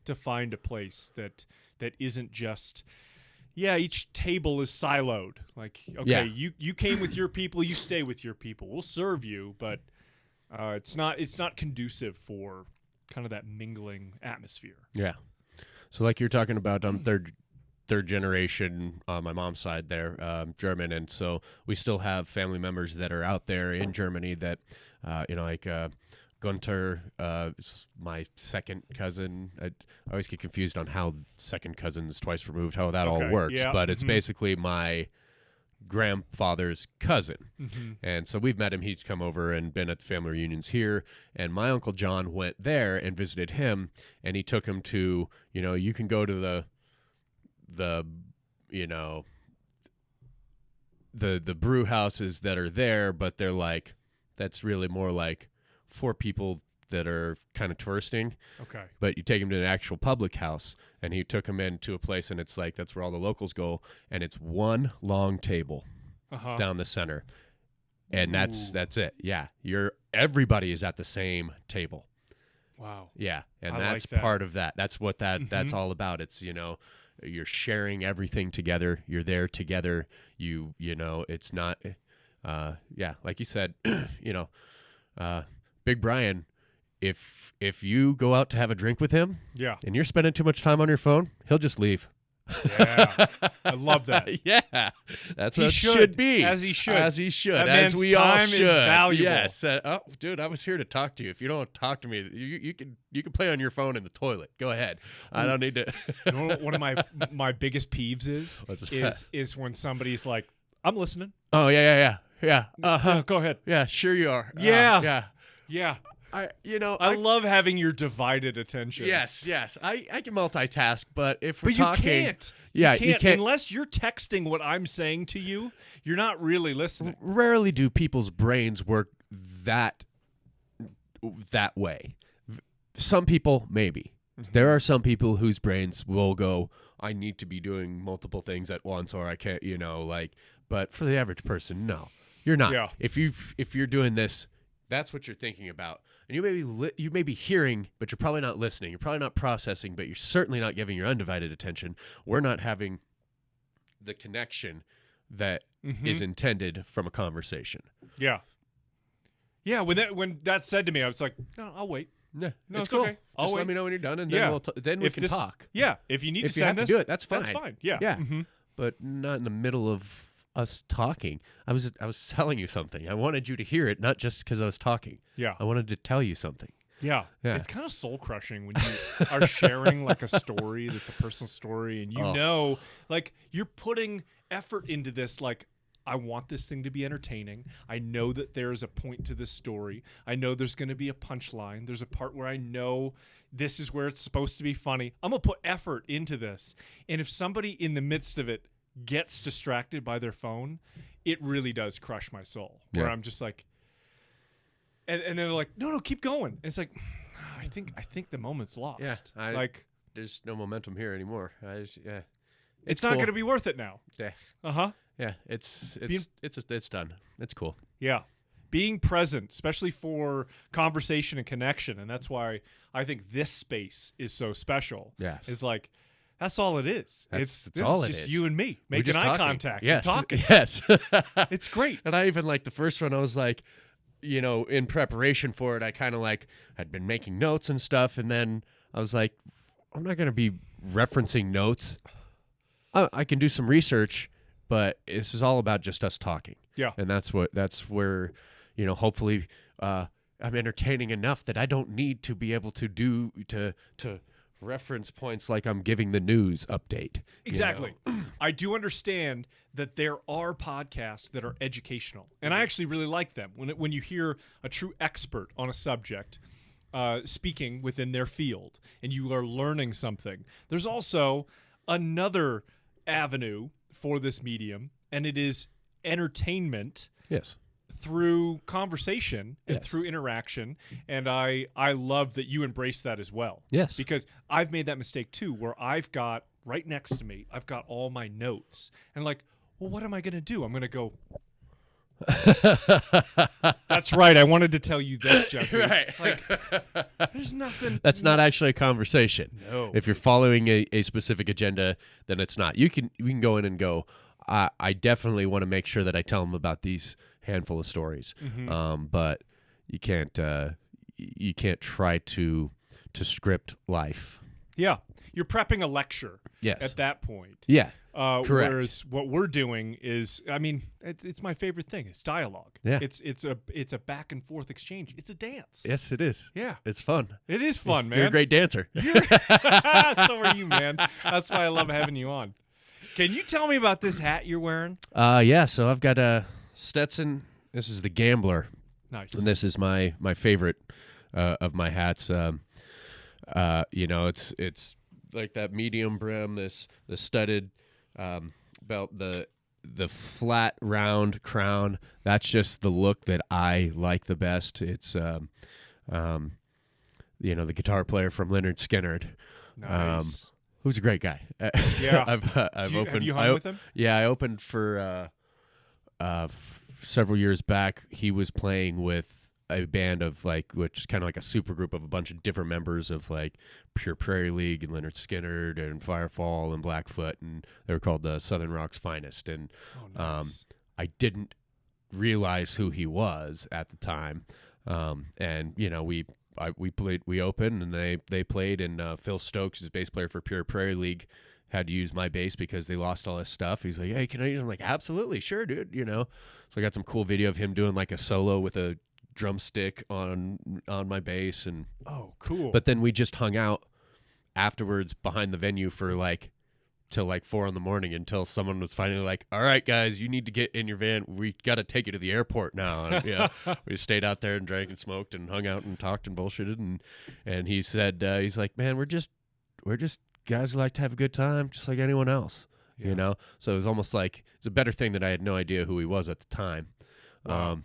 to find a place that isn't just, each table is siloed. Like, okay, you came with your people, you stay with your people. We'll serve you, but it's not conducive for kind of that mingling atmosphere. Yeah. So like you're talking about, third generation on my mom's side there, German, and so we still have family members that are out there in Germany that, like Gunter, is my second cousin. I always get confused on how second cousins twice removed, how that all works, but it's basically my grandfather's cousin. And so we've met him. He's come over and been at family reunions here, and my Uncle John went there and visited him, and he took him to, you can go to the brew houses that are there, but they're like, that's really more like for people that are kind of touristing. Okay. But you take him to an actual public house, and he took him into a place, and it's like, that's where all the locals go, and it's one long table down the center. And that's it. Yeah. Everybody is at the same table. Wow. Yeah. And that's part of that. That's what that's all about. It's, you're sharing everything together. You're there together. It's not, like you said, Big Brian, if you go out to have a drink with him, and you're spending too much time on your phone, he'll just leave. Yeah, I love that. Yeah, that's how it should be. As he should. That as we all should. Is valuable. Yes. Dude, I was here to talk to you. If you don't want to talk to me, you can play on your phone in the toilet. Go ahead. I don't need to. One of my biggest peeves is when somebody's like, "I'm listening." Oh yeah. Go ahead. Yeah, sure you are. Yeah. I love having your divided attention. Yes. I can multitask, but if we're talking, you can't. Yeah, you can't unless you're texting what I'm saying to you. You're not really listening. Rarely do people's brains work that way. Some people, maybe. There are some people whose brains will go, I need to be doing multiple things at once, or I can't, but for the average person, no. You're not. Yeah. If you're doing this, that's what you're thinking about. And you may be hearing, but you're probably not listening. You're probably not processing, but you're certainly not giving your undivided attention. We're not having the connection that is intended from a conversation. Yeah. Yeah, when that said to me, I was like, no, I'll wait. Yeah, no, it's it's cool. okay. Just let me know when you're done, and then then we can talk. Yeah, if you need if to you send have this, to do it, that's fine. That's fine. Yeah. Yeah. But not in the middle of us talking. I was telling you something. I wanted you to hear it, not just because I was talking. Yeah. I wanted to tell you something. Yeah. It's kind of soul crushing when you are sharing like a story that's a personal story, and you know, like you're putting effort into this. Like, I want this thing to be entertaining. I know that there's a point to this story. I know there's going to be a punchline. There's a part where I know this is where it's supposed to be funny. I'm going to put effort into this. And if somebody in the midst of it gets distracted by their phone, it really does crush my soul. Where I'm just like, and then they're like, no, keep going. And it's like, I think the moment's lost. Yeah, there's no momentum here anymore. It's not going to be worth it now. Yeah. Yeah, it's done. It's cool. Yeah. Being present, especially for conversation and connection, and that's why I think this space is so special. Yeah. Is like, that's all it is. It's this all is it just is. you and me making eye contact yes. and talking. Yes. It's great. And I even like the first one, I was like, in preparation for it, I kind of like had been making notes and stuff, and then I was like, I'm not going to be referencing notes. I can do some research, but this is all about just us talking. Yeah. And that's where, hopefully I'm entertaining enough that I don't need to be able to reference points like I'm giving the news update. Exactly. I do understand that there are podcasts that are educational, and I actually really like them. When you hear a true expert on a subject speaking within their field and you are learning something, there's also another avenue for this medium, and it is entertainment. Yes. Through conversation and through interaction, and I love that you embrace that as well. Yes. Because I've made that mistake too, where I've got right next to me, I've got all my notes, and like, well, what am I going to do? I'm going to go. That's right. I wanted to tell you this, Jesse. Right. Like, there's nothing. That's not actually a conversation. No. If you're following a specific agenda, then it's not. You can go in and go, I definitely want to make sure that I tell them about these handful of stories. But you can't try to script life. Yeah. You're prepping a lecture. Yes. At that point. Yeah. Correct. Whereas what we're doing is, I mean, it's my favorite thing. It's dialogue. Yeah. It's a back and forth exchange. It's a dance. Yes, it is. Yeah. It's fun. It is fun, man. You're a great dancer. So are you, man. That's why I love having you on. Can you tell me about this hat you're wearing? Yeah. So I've got a Stetson. This is the Gambler. Nice. And this is my favorite of my hats. It's like that medium brim, the studded belt, the flat round crown. That's just the look that I like the best. It's the guitar player from Leonard Skinner. Nice. Who's a great guy. Yeah. I've opened. Have you hung with him? Yeah, I opened for several years back. He was playing with a band of which is kind of like a super group of a bunch of different members of like Pure Prairie League and Leonard Skinner and Firefall and Blackfoot, and they were called the Southern Rock's Finest. And nice. I didn't realize who he was at the time. We opened and they played, and Phil Stokes, who's bass player for Pure Prairie League, had to use my bass because they lost all his stuff. He's like, hey, can I use it? I'm like, absolutely, sure, dude. So I got some cool video of him doing like a solo with a drumstick on my bass. And oh, cool. But then we just hung out afterwards behind the venue for till 4 a.m. until someone was finally like, all right, guys, you need to get in your van. We got to take you to the airport now. And, we stayed out there and drank and smoked and hung out and talked and bullshitted. And he said, he's like, man, we're just guys who like to have a good time, just like anyone else, So it was almost like it's a better thing that I had no idea who he was at the time. Wow.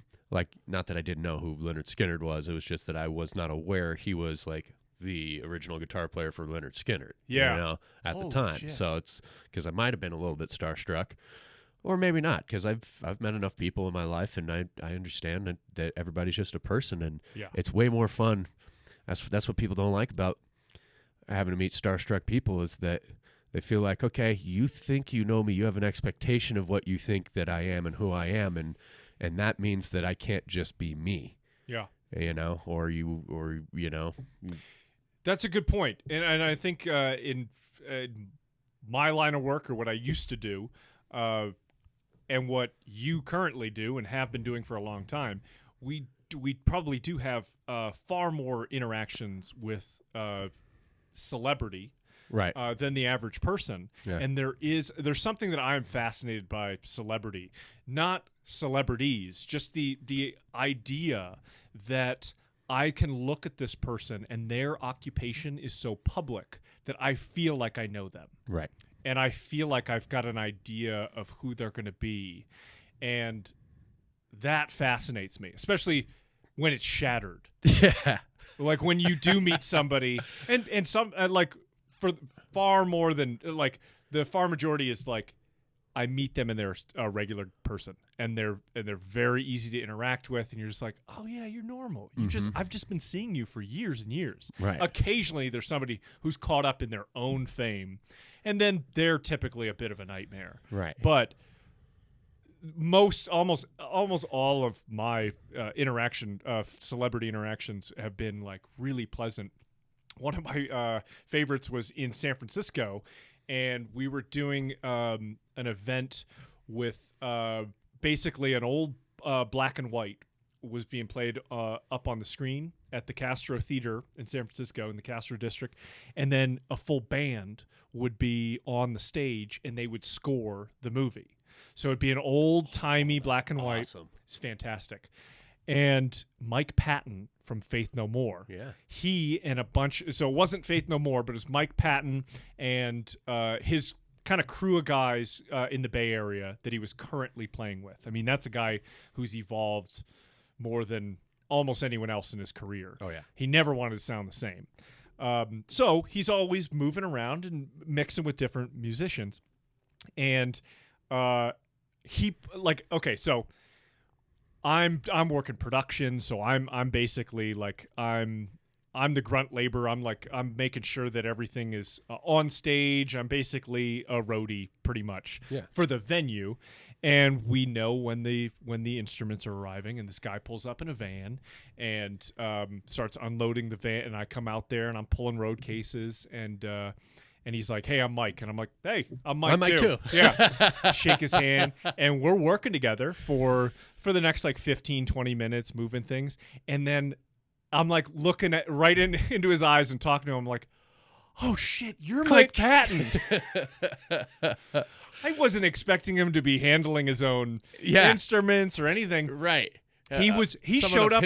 Not that I didn't know who Leonard Skinner was. It was just that I was not aware he was like the original guitar player for Leonard Skinner. Yeah. At Holy the time. shit. So it's because I might have been a little bit starstruck. Or maybe not, because I've met enough people in my life, and I understand that everybody's just a person, and it's way more fun. That's what people don't like about having to meet starstruck people, is that they feel like, okay, you think you know me, you have an expectation of what you think that I am and who I am, and that means that I can't just be me. Yeah. Or That's a good point. And I think in my line of work, or what I used to do, and what you currently do and have been doing for a long time, we probably do have far more interactions with celebrity right. Than the average person. Yeah. And there's something that I'm fascinated by celebrity, not celebrities, just the idea that I can look at this person and their occupation is so public that I feel like I know them. Right. And I feel like I've got an idea of who they're going to be. And that fascinates me, especially when it's shattered. Yeah. Like when you do meet somebody, and some like for far more than like the far majority is like I meet them and they're a regular person and they're very easy to interact with, and you're just like, oh yeah, you're normal. I've just been seeing you for years and years. Right. Occasionally there's somebody who's caught up in their own fame, and then they're typically a bit of a nightmare. Right. But almost all of my celebrity interactions have been like really pleasant. One of my favorites was in San Francisco, and we were doing an event with basically an old black and white was being played up on the screen at the Castro Theater in San Francisco in the Castro district, and then a full band would be on the stage and they would score the movie. So it'd be an old-timey black and white. Awesome. It's fantastic. And Mike Patton from Faith No More. Yeah. He and a bunch – so it wasn't Faith No More, but it was Mike Patton and his kind of crew of guys in the Bay Area that he was currently playing with. I mean, that's a guy who's evolved more than almost anyone else in his career. Oh, yeah. He never wanted to sound the same. So he's always moving around and mixing with different musicians. And he like, okay, so I'm working production, so I'm basically like I'm the grunt labor. I'm making sure that everything is on stage. I'm basically a roadie pretty much for the venue. And we know when the instruments are arriving, and this guy pulls up in a van and starts unloading the van, and I come out there and I'm pulling road cases, and he's like, "Hey, I'm Mike," and I'm like, "Hey, I'm Mike too." Yeah, shake his hand, and we're working together for the next like 15, 20 minutes, moving things, and then I'm like looking at right into his eyes and talking to him, like, "Oh shit, you're Mike Patton." I wasn't expecting him to be handling his own instruments or anything. Right. He showed up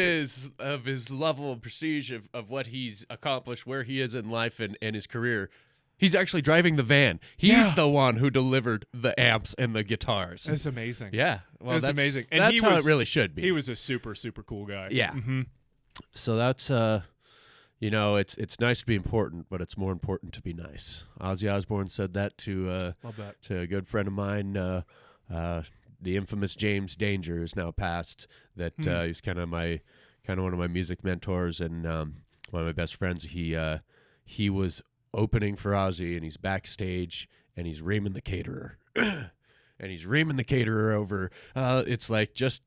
of his level of prestige of what he's accomplished, where he is in life and his career. He's actually driving the van. He's the one who delivered the amps and the guitars. That's amazing. Yeah. Well, that's amazing. And that's how it really should be. He was a super, super cool guy. Yeah. Mm-hmm. So that's it's nice to be important, but it's more important to be nice. Ozzy Osbourne said that to a good friend of mine, the infamous James Danger, who's now passed. That he's kind of one of my music mentors and one of my best friends. He was opening for Ozzy, and he's backstage, and he's reaming the caterer. And he's reaming the caterer over. It's like just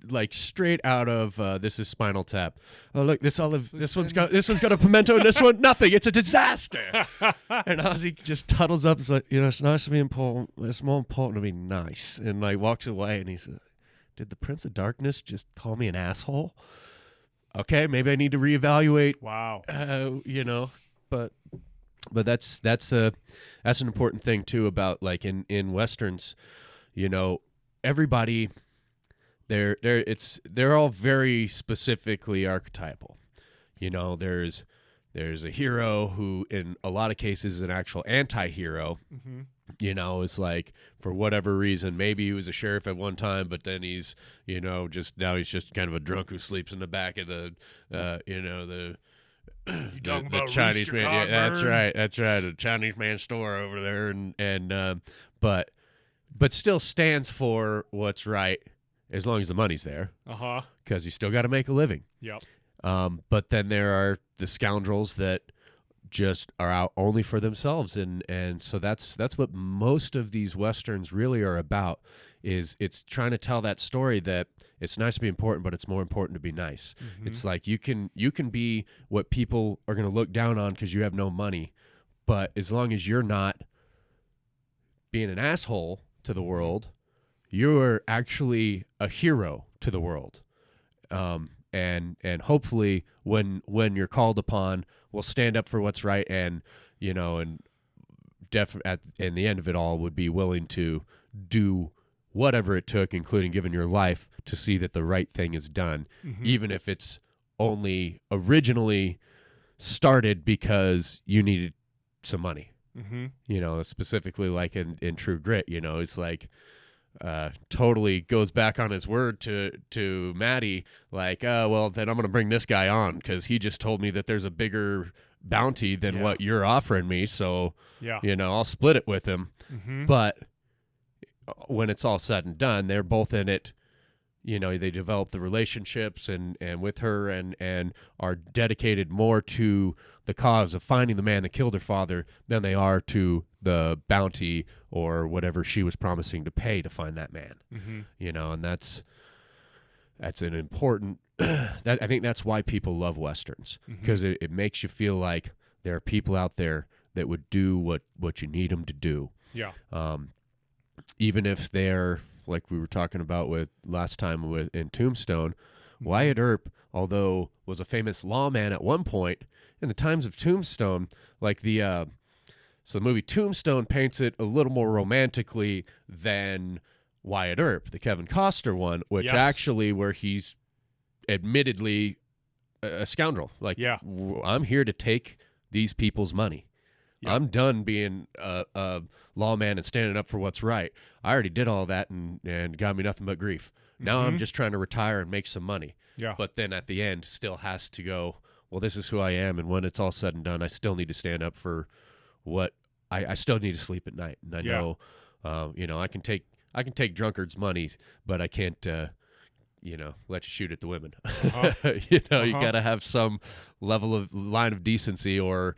like straight out of This Is Spinal Tap. Oh look, this one's got a pimento, and this one nothing. It's a disaster. And Ozzy just tunnels up. It's like, it's nice to be important. It's more important to be nice. And like walks away, and he said, "Did the Prince of Darkness just call me an asshole? Okay, maybe I need to reevaluate." Wow. But that's an important thing too about like in westerns, everybody they're all very specifically archetypal. There's a hero who in a lot of cases is an actual anti-hero. Mm-hmm. Is like, for whatever reason, maybe he was a sheriff at one time, but then he's just kind of a drunk who sleeps in the back of the the Chinese man. Yeah, that's right. The Chinese man store over there, and but but still stands for what's right as long as the money's there. Because you still got to make a living. Yep. But then there are the scoundrels that just are out only for themselves, and so that's what most of these westerns really are about. Is it's trying to tell that story that it's nice to be important, but it's more important to be nice. It's like you can be what people are going to look down on because you have no money, but as long as you're not being an asshole to the world, you're actually a hero to the world. And hopefully when you're called upon, we'll stand up for what's right, and in the end of it all would be willing to do whatever it took, including giving your life to see that the right thing is done, even if it's only originally started because you needed some money. Specifically like in True Grit, it's like totally goes back on his word to Maddie, like, well, then I'm going to bring this guy on because he just told me that there's a bigger bounty than what you're offering me, so I'll split it with him. But when it's all said and done, they're both in it. They develop the relationships and with her and are dedicated more to the cause of finding the man that killed her father than they are to the bounty or whatever she was promising to pay to find that man. And that's an important I think that's why people love westerns, because it makes you feel like there are people out there that would do what you need them to do. Even if they're, like we were talking about with last time in Tombstone, Wyatt Earp, although was a famous lawman at one point, in the times of Tombstone, like so the movie Tombstone paints it a little more romantically than Wyatt Earp, the Kevin Costner one, which actually where he's admittedly a scoundrel. Like, I'm here to take these people's money. I'm done being a lawman and standing up for what's right. I already did all that and got me nothing but grief. Now I'm just trying to retire and make some money. But then at the end still has to go, well, this is who I am, and when it's all said and done, I still need to stand up for what I still need to sleep at night. And I know, I can take drunkards' money, but I can't let you shoot at the women. You got to have some level of line of decency, or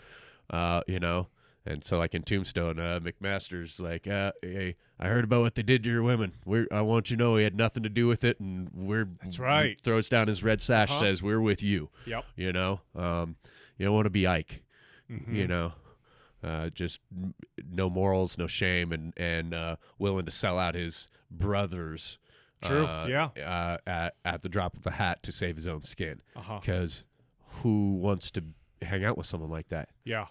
And so, like in Tombstone, McMaster's like, hey, I heard about what they did to your women. I want you to know we had nothing to do with it, and That's right. Throws down his red sash, says we're with you. Yep. You don't want to be Ike. Just no morals, no shame, and willing to sell out his brothers. True. At the drop of a hat to save his own skin. Because who wants to hang out with someone like that? Yeah.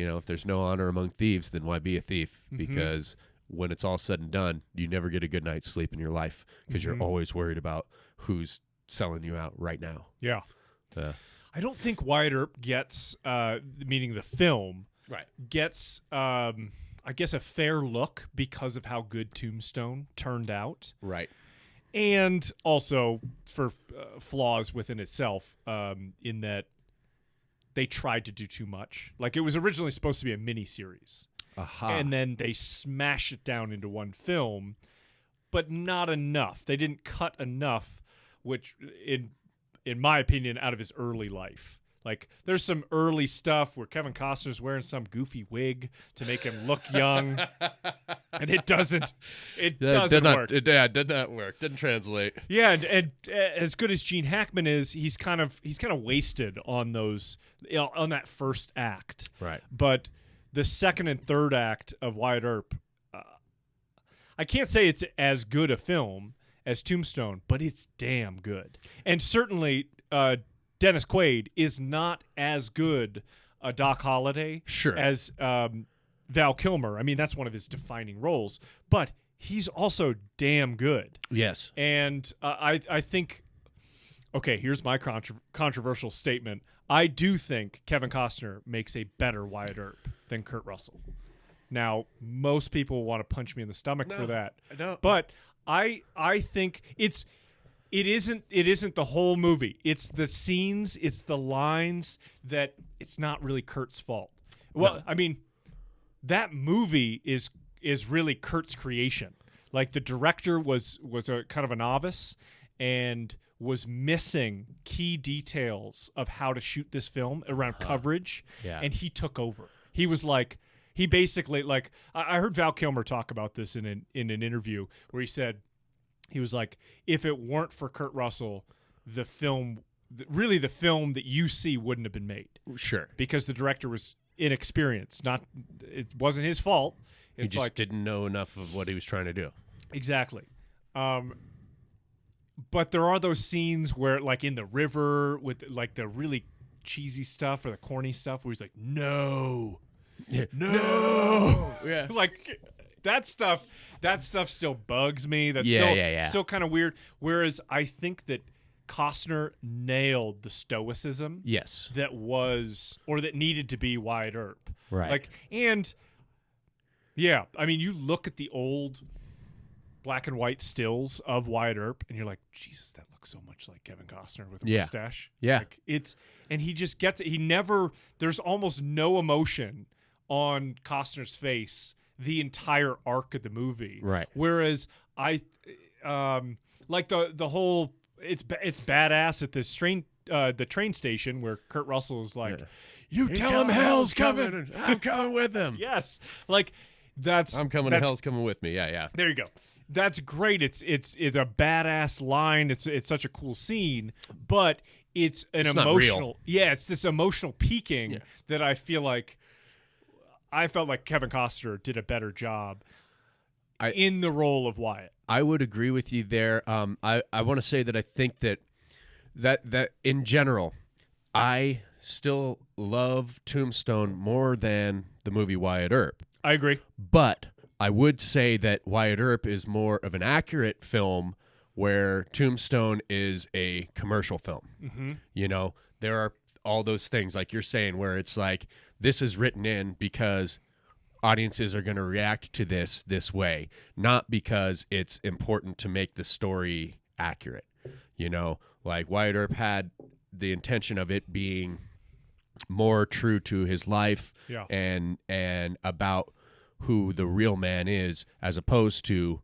If there's no honor among thieves, then why be a thief? Because when it's all said and done, you never get a good night's sleep in your life because you're always worried about who's selling you out right now. Yeah. I don't think Wyatt Earp gets, meaning the film, gets, I guess, a fair look because of how good Tombstone turned out. Right. And also for flaws within itself, in that they tried to do too much. Like, it was originally supposed to be a mini-series. And then they smashed it down into one film, but not enough. They didn't cut enough, which, in my opinion, out of his early life. Like, there's some early stuff where Kevin Costner's wearing some goofy wig to make him look young, and it doesn't work. It did not work. Didn't translate. Yeah, and as good as Gene Hackman is, he's kind of wasted on those, on that first act. Right. But the second and third act of Wyatt Earp, I can't say it's as good a film as Tombstone, but it's damn good. And certainly, Dennis Quaid is not as good a Doc Holliday as Val Kilmer. I mean, that's one of his defining roles, but he's also damn good. Yes. And I think, okay, here's my controversial statement. I do think Kevin Costner makes a better Wyatt Earp than Kurt Russell. Now, most people want to punch me in the stomach for that. No. But I think it isn't the whole movie. It's the scenes, it's the lines that it's not really Kurt's fault. Well, no. I mean, that movie is is really Kurt's creation. Like the director was a kind of a novice and was missing key details of how to shoot this film around coverage, and he took over. He was like, he basically, like, I heard Val Kilmer talk about this in an interview where he said, he was like, if it weren't for Kurt Russell, the film that you see wouldn't have been made. Sure. Because the director was inexperienced. It wasn't his fault. He just didn't know enough of what he was trying to do. Exactly. But there are those scenes where, like in the river with like the really cheesy stuff or the corny stuff where he's like, no. Yeah. Like that stuff still bugs me. That's still kind of weird. Whereas I think that Costner nailed the stoicism. Yes. That needed to be Wyatt Earp. Right. Like, and yeah, I mean, you look at the old black and white stills of Wyatt Earp and you're like, Jesus, that looks so much like Kevin Costner with a mustache. Yeah. Like and he just gets it. There's almost no emotion on Costner's face the entire arc of the movie. Right. Whereas like the whole, it's badass at the train station where Kurt Russell is like, you tell him hell's coming. I'm coming with him. Yes. Like I'm coming and hell's coming with me. Yeah. There you go. That's great. It's a badass line. It's such a cool scene, but it's emotional. Not real. Yeah, it's this emotional peaking that I felt like Kevin Costner did a better job in the role of Wyatt. I would agree with you there. I want to say that I think that in general, I still love Tombstone more than the movie Wyatt Earp. I agree. But I would say that Wyatt Earp is more of an accurate film where Tombstone is a commercial film. Mm-hmm. You know, there are all those things like you're saying where it's like this is written in because audiences are going to react to this way, not because it's important to make the story accurate. You know, like Wyatt Earp had the intention of it being more true to his life and about who the real man is, as opposed to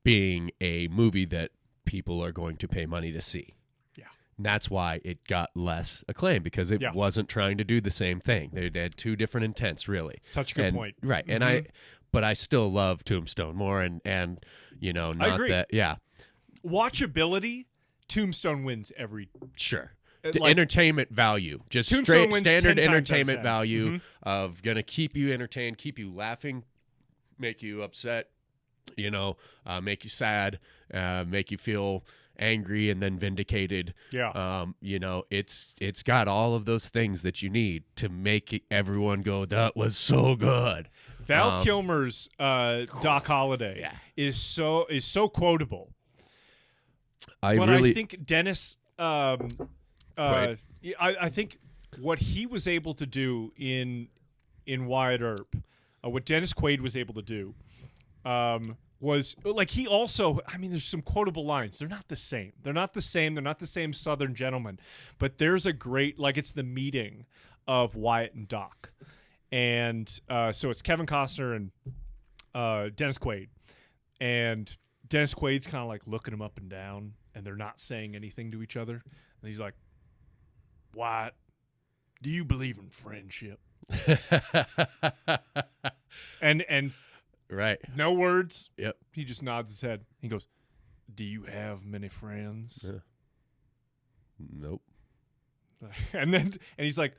being a movie that people are going to pay money to see. Yeah. And that's why it got less acclaim, because it wasn't trying to do the same thing. They had two different intents, really. Such a good point. Right. Mm-hmm. And but I still love Tombstone more and you know, not I agree. that Watchability, Tombstone wins every The entertainment value, just Tombstone straight standard times entertainment value of going to keep you entertained, keep you laughing, make you upset, you know, make you sad, make you feel angry and then vindicated. Yeah. You know, it's got all of those things that you need to make everyone go, that was so good. Val Kilmer's Doc Holliday is so quotable. I think Dennis I think what he was able to do in Wyatt Earp, what Dennis Quaid was able to do, was like he also. I mean, there's some quotable lines. They're not the same. They're not the same Southern gentleman, but there's a great it's the meeting of Wyatt and Doc, and so it's Kevin Costner and Dennis Quaid, and Dennis Quaid's kind of like looking him up and down, and they're not saying anything to each other, and he's like, Wyatt, do you believe in friendship? and right. No words. Yep. He just nods his head. He goes, do you have many friends? Nope. And he's like,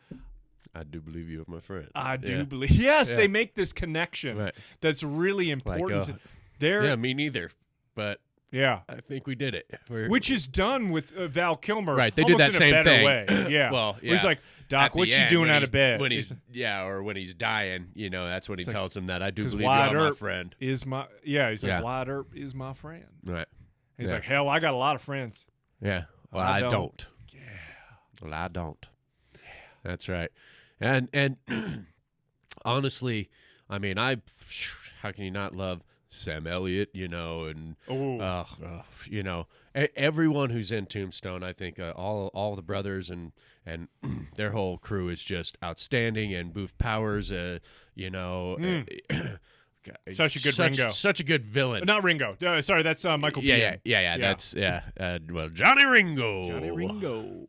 I do believe you are my friend. I do believe. Yes, they make this connection that's really important. Yeah, me neither. But yeah, I think we did it. Which is done with Val Kilmer. Right, they do that in same a better thing. Way. Yeah. Well, he's like, Doc, what you doing out of bed? When he's or when he's dying, you know, that's when he tells him that I do believe Wyatt you are Earp my friend. He's like, Wyatt Earp is my friend. Right. He's like, hell, I got a lot of friends. Yeah. Well, I don't. Yeah. Well, I don't. Yeah. That's right. And honestly, I mean, how can you not love Sam Elliott, you know, and you know, everyone who's in Tombstone, I think all the brothers and their whole crew is just outstanding, and Booth Powers, you know, Such a good Ringo. Such a good villain. Not Ringo. Sorry, that's Michael Biehn. Yeah. That's well, Johnny Ringo. Johnny Ringo.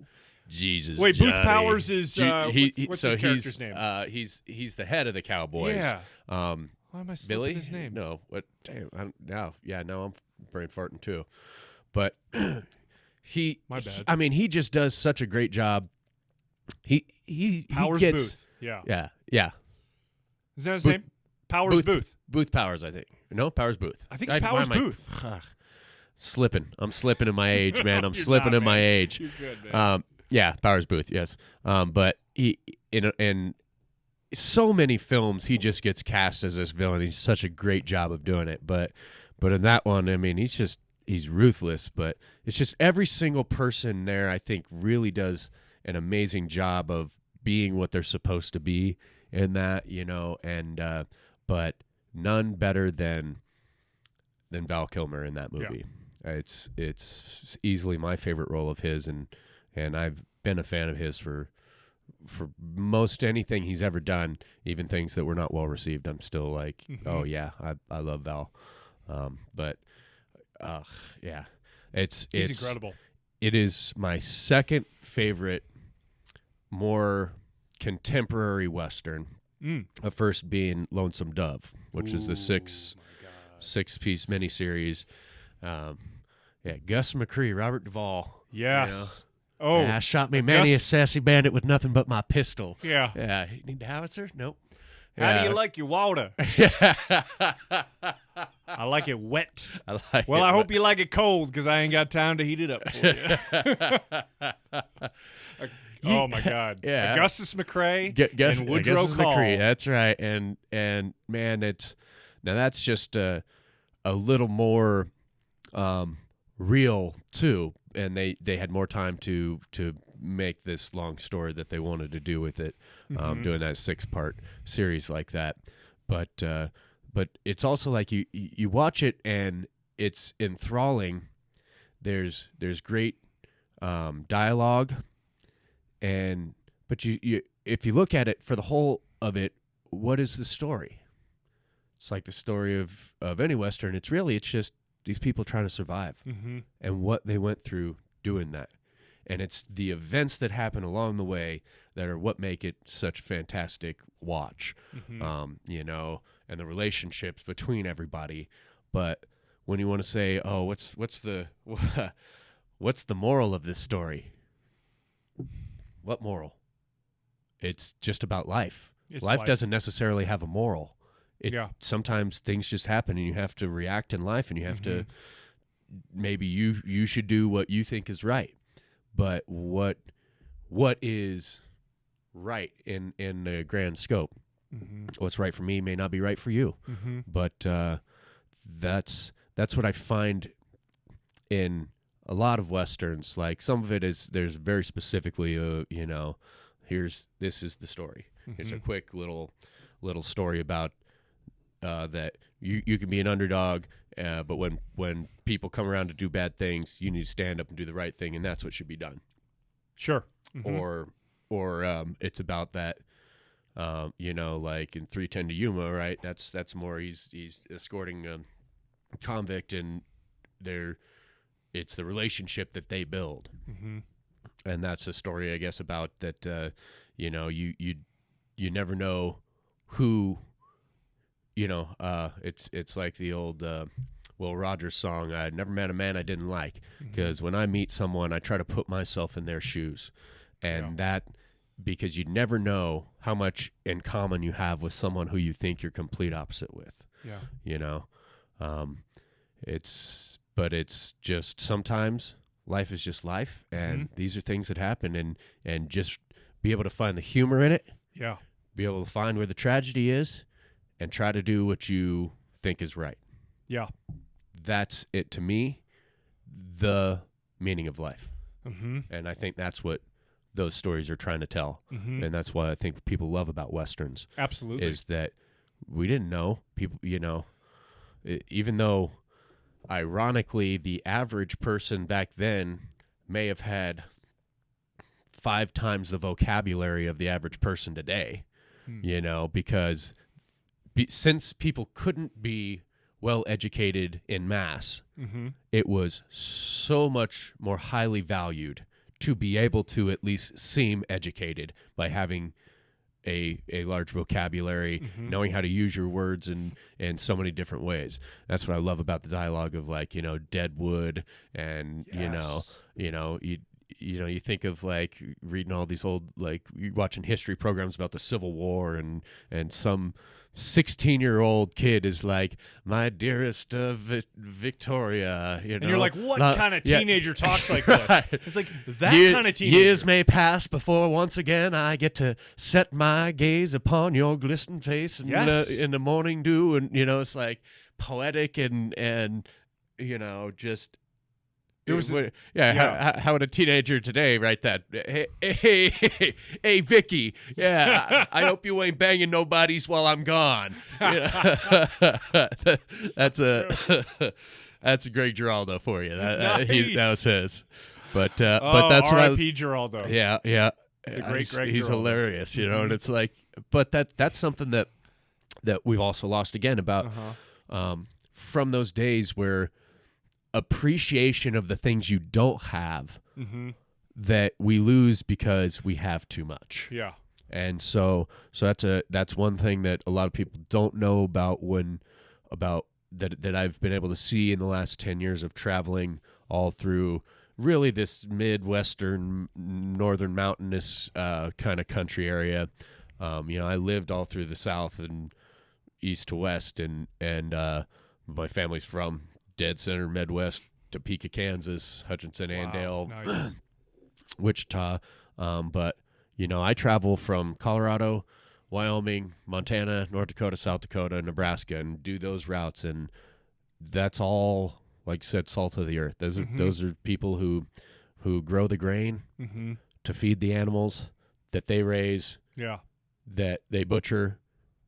Jesus. Wait, Johnny. Booth Powers is what's his character's name? He's the head of the Cowboys. Yeah. Why am I Billy? his name? No. What? Damn. Now I'm brain farting too. But my bad. I mean, he just does such a great job. He Powers gets, Booth. Yeah. Is that his name? Powers Booth. Booth Powers, I think. No, Powers Booth. I think it's Powers Booth. Slipping. I'm slipping in my age, man. I'm You're slipping not, in my man. age. You're good, man. Yeah, Powers Booth, yes. But he in so many films he just gets cast as this villain. He's such a great job of doing it. But in that one, I mean, he's ruthless, but it's just every single person there I think really does an amazing job of being what they're supposed to be in that, and but none better than Val Kilmer in that movie. Yeah. It's easily my favorite role of his, and I've been a fan of his for most anything he's ever done, even things that were not well received. I'm still like, oh yeah, I love Val. Yeah, it's incredible. It is my second favorite, more contemporary Western. The first being Lonesome Dove, which is the six-piece miniseries. Gus McCree, Robert Duvall. Yes. Yeah, shot me many a sassy bandit with nothing but my pistol. Yeah. Yeah. You need a howitzer? Nope. How do you like your water? I like it wet. I hope you like it cold, because I ain't got time to heat it up for you. Oh my God! Yeah, Augustus McCrae and Woodrow Augustus Call. McCrae, that's right. And man, that's just a little more real too. And they had more time to make this long story that they wanted to do with it, doing that 6-part series like that. But it's also like you watch it and it's enthralling. There's great dialogue. But you if you look at it for the whole of it, what is the story? It's like the story of any Western. It's just these people trying to survive and what they went through doing that. And it's the events that happen along the way that are what make it such a fantastic watch, and the relationships between everybody. But when you want to say, oh, what's the moral of this story? What moral? It's just about life. Life doesn't necessarily have a moral. Sometimes things just happen and you have to react in life, and you have to, maybe you should do what you think is right. But what is right in the grand scope? What's right for me may not be right for you. But that's what I find in a lot of Westerns. Like, some of it is, there's very specifically this is the story. It's a quick little story about that you can be an underdog, but when people come around to do bad things, you need to stand up and do the right thing, and that's what should be done. Sure. Or it's about that, like in 3:10 to Yuma, right? That's more he's escorting a convict, and it's the relationship that they build, and that's a story, I guess, about that. You never know who. It's like the old Will Rogers song, I never met a man I didn't like, because when I meet someone, I try to put myself in their shoes, and that, because you never know how much in common you have with someone who you think you're complete opposite with. It's just, sometimes life is just life, and these are things that happen, and just be able to find the humor in it. Yeah. Be able to find where the tragedy is, and try to do what you think is right. Yeah. That's it, to me, the meaning of life. And I think that's what those stories are trying to tell. And that's why I think people love about Westerns. Absolutely. Is that we didn't know. People, even though, ironically, the average person back then may have had 5 times the vocabulary of the average person today, because since people couldn't be well educated in mass, it was so much more highly valued to be able to at least seem educated by having a large vocabulary, knowing how to use your words in so many different ways. That's what I love about the dialogue of, like, Deadwood, and you think of, like, reading all these old, like, you're watching history programs about the Civil War, and some 16-year-old kid is like, my dearest Victoria, and you're like, what kind of teenager talks like right. this? It's like that kind of teenager. Years may pass before once again I get to set my gaze upon your glistening face in the morning dew, and it's like poetic and just. How would a teenager today write that? Hey, Vicky. Yeah, I hope you ain't banging nobodies while I'm gone. That's a Greg Giraldo for you. That was his. But that's what R.I.P. Giraldo. Yeah. The great Greg He's Giraldo. hilarious, and it's like, but that's something that we've also lost again about from those days where appreciation of the things you don't have that we lose because we have too much. Yeah. And so that's one thing that a lot of people don't know about that I've been able to see in the last 10 years of traveling all through really this Midwestern, northern mountainous kind of country area. I lived all through the South and east to west, and my family's from dead center Midwest, Topeka, Kansas, Hutchinson, Andale, nice. Wichita. But I travel from Colorado, Wyoming, Montana, North Dakota, South Dakota, Nebraska, and do those routes. And that's all, like you said, salt of the earth. Those are people who grow the grain to feed the animals that they raise, that they butcher,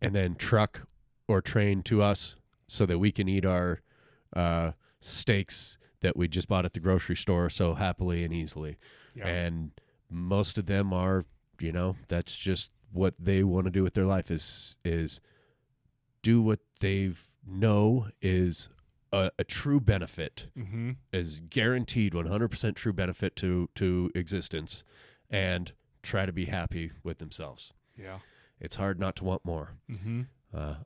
and then truck or train to us so that we can eat our steaks that we just bought at the grocery store so happily and easily. And most of them are, that's just what they want to do with their life is do what they know is a true benefit, is guaranteed 100% true benefit to existence, and try to be happy with themselves. Yeah. It's hard not to want more. I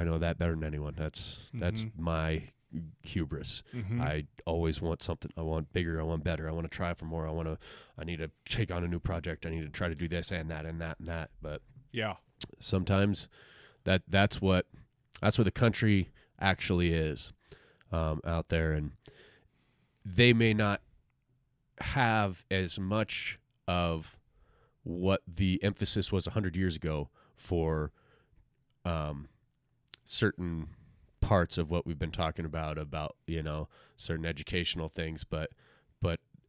know that better than anyone. That's my hubris. I always want something. I want bigger. I want better. I want to try for more. I need to take on a new project. I need to try to do this and that and that and that. But sometimes that's what the country actually is out there, and they may not have as much of what the emphasis was 100 years ago for certain parts of what we've been talking about certain educational things, but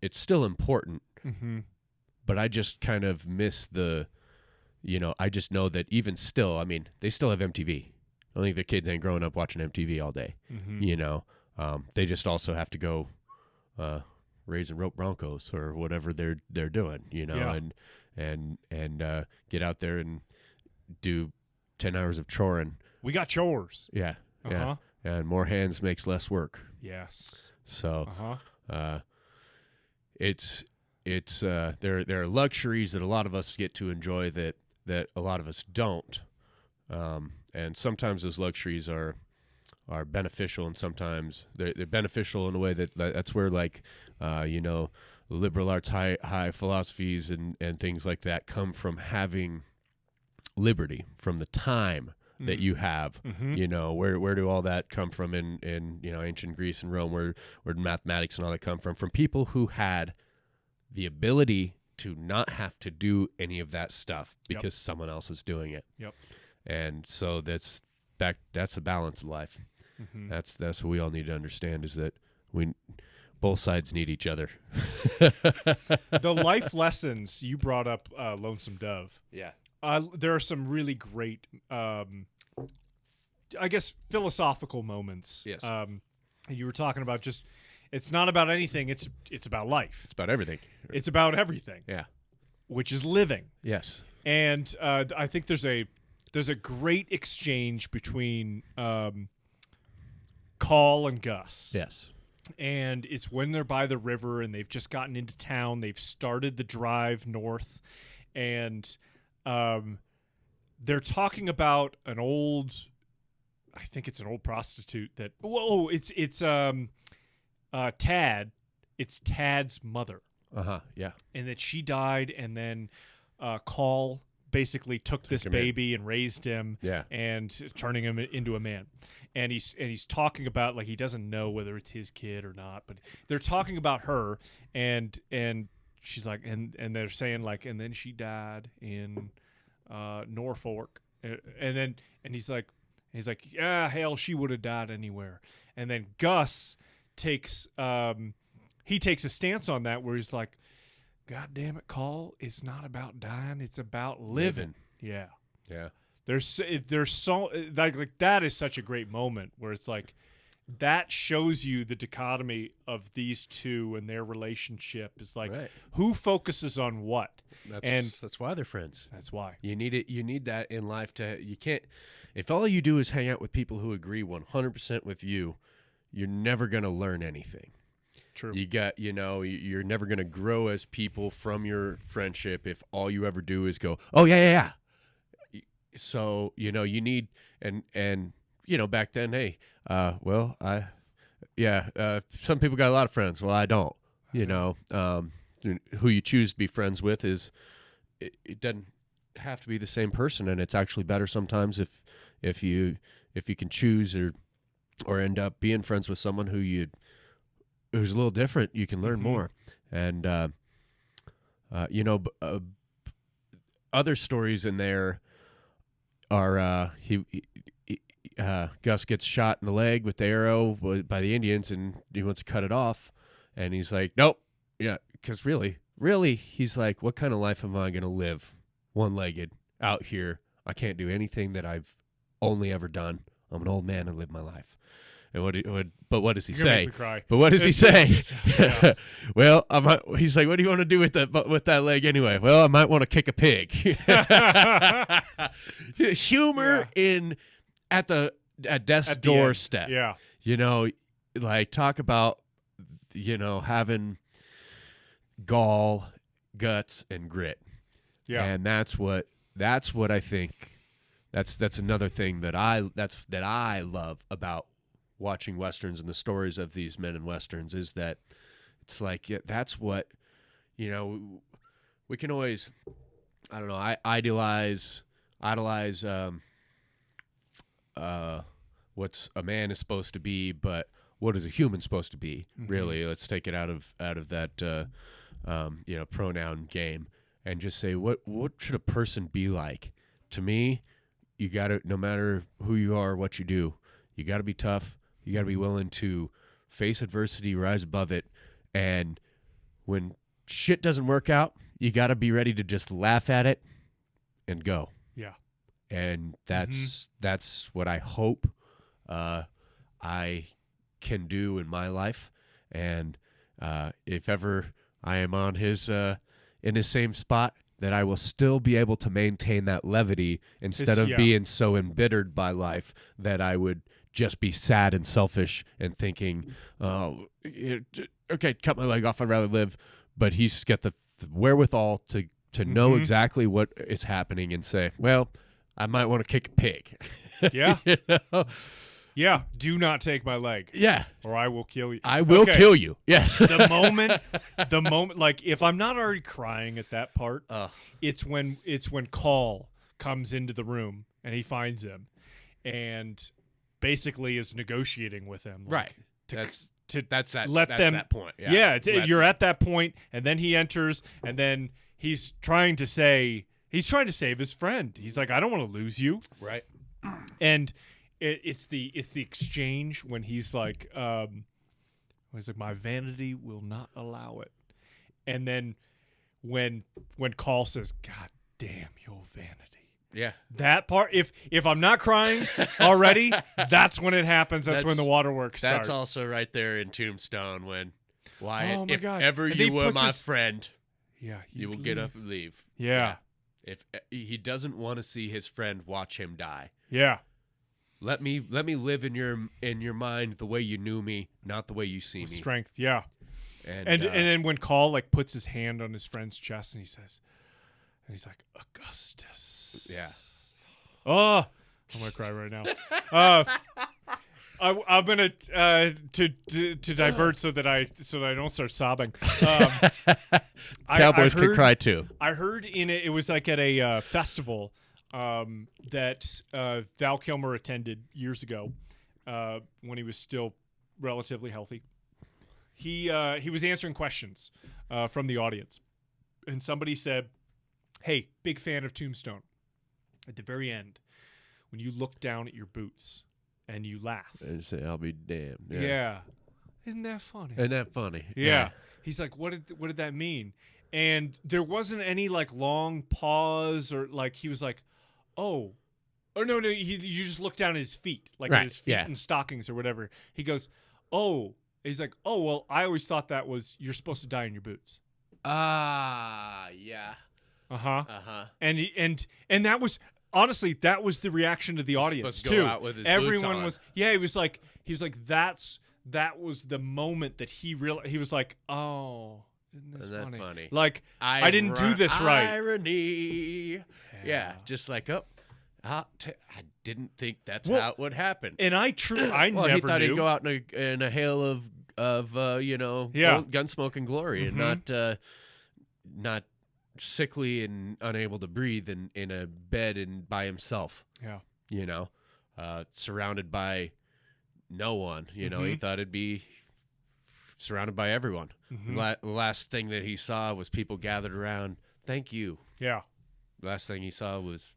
it's still important. But I just kind of miss I just know that even still, they still have MTV. I think the kids ain't growing up watching MTV all day. They just also have to go raise and rope broncos or whatever they're doing, and get out there and do 10 hours of choring. We got chores. Yeah. Yeah. And more hands makes less work. Yes. So it's there are luxuries that a lot of us get to enjoy that a lot of us don't. And sometimes those luxuries are beneficial, and sometimes they're beneficial in a way that's where, like, liberal arts, high philosophies and things like that come from having liberty, from the time that you have. Where do all that come from in ancient Greece and Rome? Where mathematics and all that come from people who had the ability to not have to do any of that stuff because someone else is doing it. And so that's a balance of life. That's what we all need to understand, is that both sides need each other. The life lessons you brought up, Lonesome Dove. Yeah. There are some really great, I guess, philosophical moments. Yes. You were talking about just, it's not about anything. It's about life. It's about everything. It's about everything. Yeah. Which is living. Yes. And I think there's a there's a great exchange between Call and Gus. Yes. And it's when they're by the river and they've just gotten into town. They've started the drive north, and they're talking about an old, I think it's an old prostitute that. Whoa, it's Tad. It's Tad's mother. Yeah. And that she died, and then Call basically took this baby and raised him. Yeah. And turning him into a man. And he's talking about, like, he doesn't know whether it's his kid or not, but they're talking about her, and she's like, and they're saying, like, and then she died in Norfolk, and he's like, yeah, hell, she would have died anywhere. And then Gus takes a stance on that where he's like, God damn it, Call, it's not about dying, it's about living. Yeah. There's so like that is such a great moment where it's like that shows you the dichotomy of these two and their relationship is like who focuses on what. That's why they're friends. That's why you need it. You need that in life you can't. If all you do is hang out with people who agree 100% with you, you're never going to learn anything. True. You're never going to grow as people from your friendship if all you ever do is go, oh yeah. So, you need, and back then, hey, some people got a lot of friends. Well, I don't, who you choose to be friends with it doesn't have to be the same person. And it's actually better sometimes if you can choose or end up being friends with someone who's a little different, you can learn more. And, other stories in there are Gus gets shot in the leg with the arrow by the Indians, and he wants to cut it off, and he's like, nope, yeah, because really, he's like, what kind of life am I going to live one-legged out here? I can't do anything that I've only ever done. I'm an old man and live my life. And what does he say? But what does he say? Well, he's like, what do you want to do with that leg anyway? Well, I might want to kick a pig. Humor at death's doorstep. Yeah. Like talk about having gall, guts, and grit. Yeah. And that's what I think. That's another thing that I love about watching Westerns and the stories of these men in Westerns is that it's like, that's what, we can always, I don't know, idolize what's a man is supposed to be, but what is a human supposed to be? Really, let's take it out of that, pronoun game and just say, what should a person be like? To me, you got to, no matter who you are, what you do, you got to be tough. You got to be willing to face adversity, rise above it, and when shit doesn't work out, you got to be ready to just laugh at it and go. Yeah. And that's what I hope I can do in my life. And if ever I am on in his same spot, that I will still be able to maintain that levity instead of being so embittered by life that I would just be sad and selfish and thinking, okay, cut my leg off, I'd rather live. But he's got the wherewithal to know exactly what is happening and say, well, I might want to kick a pig. Yeah. Yeah, do not take my leg. Yeah. Or I will kill you. I will kill you. Yeah. The moment, like, if I'm not already crying at that part, it's when Call comes into the room and he finds him and basically is negotiating with him. Like, right. That's that point. Yeah. You're at that point, and then he enters, and then he's trying to save his friend. He's like, I don't want to lose you. Right. And it's the exchange when he's like, my vanity will not allow it. And then when Call says, God damn your vanity. Yeah. That part, if I'm not crying already, that's when it happens. That's when the waterworks start. That's also right there in Tombstone when Wyatt, oh my God. ever you were my friend, yeah, you will get up and leave. Yeah. If he doesn't want to see his friend watch him die. Yeah. Let me live in your mind the way you knew me, not the way you see With me. strength, yeah. And then when Call like puts his hand on his friend's chest and he's like, Augustus. Yeah. Oh, I'm gonna cry right now. I'm gonna to divert so that I don't start sobbing. Cowboys can cry too. I heard it was like at a festival that Val Kilmer attended years ago when he was still relatively healthy. He was answering questions from the audience, and somebody said, "Hey, big fan of Tombstone." At the very end, when you look down at your boots and you laugh, And say, "I'll be damned." yeah. Isn't that funny? Isn't that funny? Yeah. He's like, what did that mean? And there wasn't any like long pause or like he was like, oh, or no, you just look down at his feet, like at his feet in stockings or whatever. He goes, oh, he's like, oh, well, I always thought that was you're supposed to die in your boots. Yeah. And that was honestly that was the reaction of the audience too. Everyone was he was like that was the moment that he was like, oh, isn't that funny? Like I didn't do this right. Irony. Yeah, just like I didn't think that's how it would happen. And I never he thought knew. he'd go out in a hail of gun smoke and glory, and not sickly and unable to breathe in a bed and by himself. Yeah. Surrounded by no one. He thought it'd be surrounded by everyone. The last thing that he saw was people gathered around. Thank you. Yeah. The last thing he saw was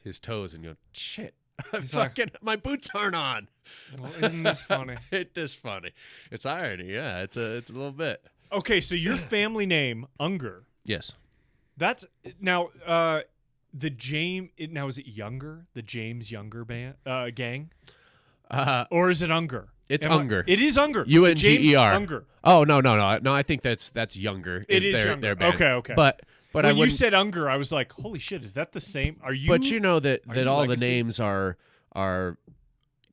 his toes, and shit. My boots aren't on. Well, isn't this funny? It is funny. It's irony. Yeah, it's a little bit. Okay, so your family name Unger. Yes. That's now the James. Now is it Younger? The James Younger gang, or is it Unger? It's Unger. It is Unger. Unger. Unger. Oh no! I think that's Younger. It is Younger. Their band. Okay. But when you said Unger, I was like, holy shit, is that the same? Are you? But you know that all Legacy? the names are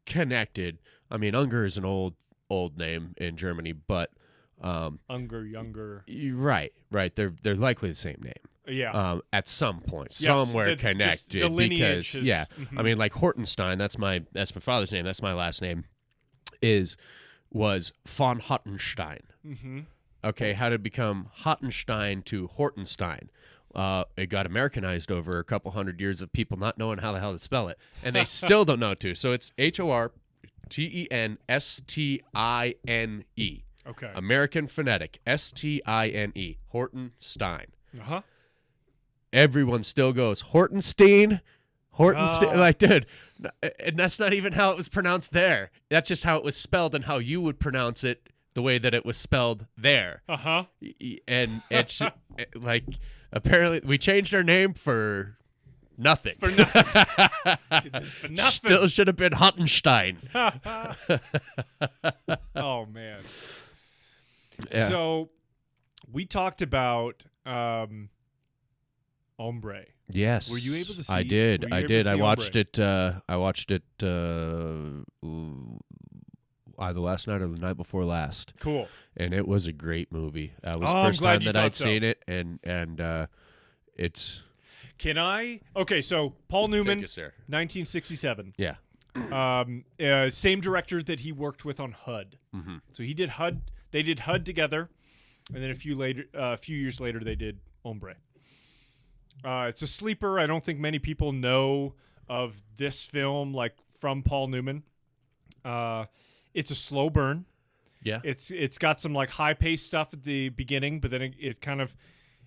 connected. I mean, Unger is an old name in Germany, but Unger, Younger. Right. They're likely the same name. Yeah. At some point, Yes, somewhere connected. the lineage because I mean, like Hortenstein. That's my father's name. That's my last name. Was von Hottenstein. Okay, how did it become Hottenstein to Hortenstein? It got Americanized over a couple hundred years of people not knowing how the hell to spell it, and they still don't know how to. So it's Hortenstine. Okay. American phonetic Stine. Hortenstein. Everyone still goes Hortenstein. Like, dude, and that's not even how it was pronounced there. That's just how it was spelled and how you would pronounce it the way that it was spelled there. And it's like, apparently we changed our name for nothing. For nothing. Still should have been Hottenstein. Oh, man. Yeah. So we talked about Hombre. Yes. Were you able to see? I did. I watched Hombre? it. I watched it either last night or the night before last. Cool. And it was a great movie. It was the first time that I'd seen it, and it's. Can I? Okay, so Paul Newman, Take us there. 1967. Yeah. Same director that he worked with on HUD. So he did HUD. They did HUD together, and then a few years later, they did Hombre. It's a sleeper. I don't think many people know of this film, like from Paul Newman. It's a slow burn. Yeah. It's got some like high paced stuff at the beginning, but then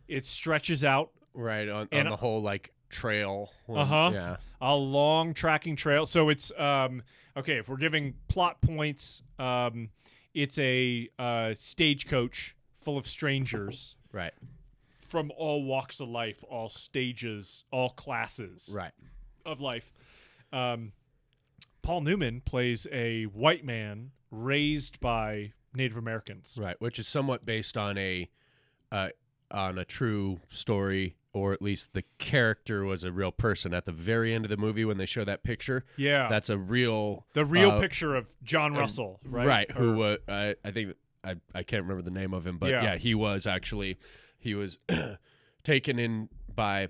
it stretches out. Right on the whole like trail. Yeah. A long tracking trail. So it's okay. If we're giving plot points, it's a stagecoach full of strangers. Right. From all walks of life, all stages, all classes of life. Paul Newman plays a white man raised by Native Americans. Right, which is somewhat based on a on a true story, or at least the character was a real person. At the very end of the movie, when they show that picture, that's a real picture of John Russell, right? Right. Who I think I can't remember the name of him, but yeah, he was taken in by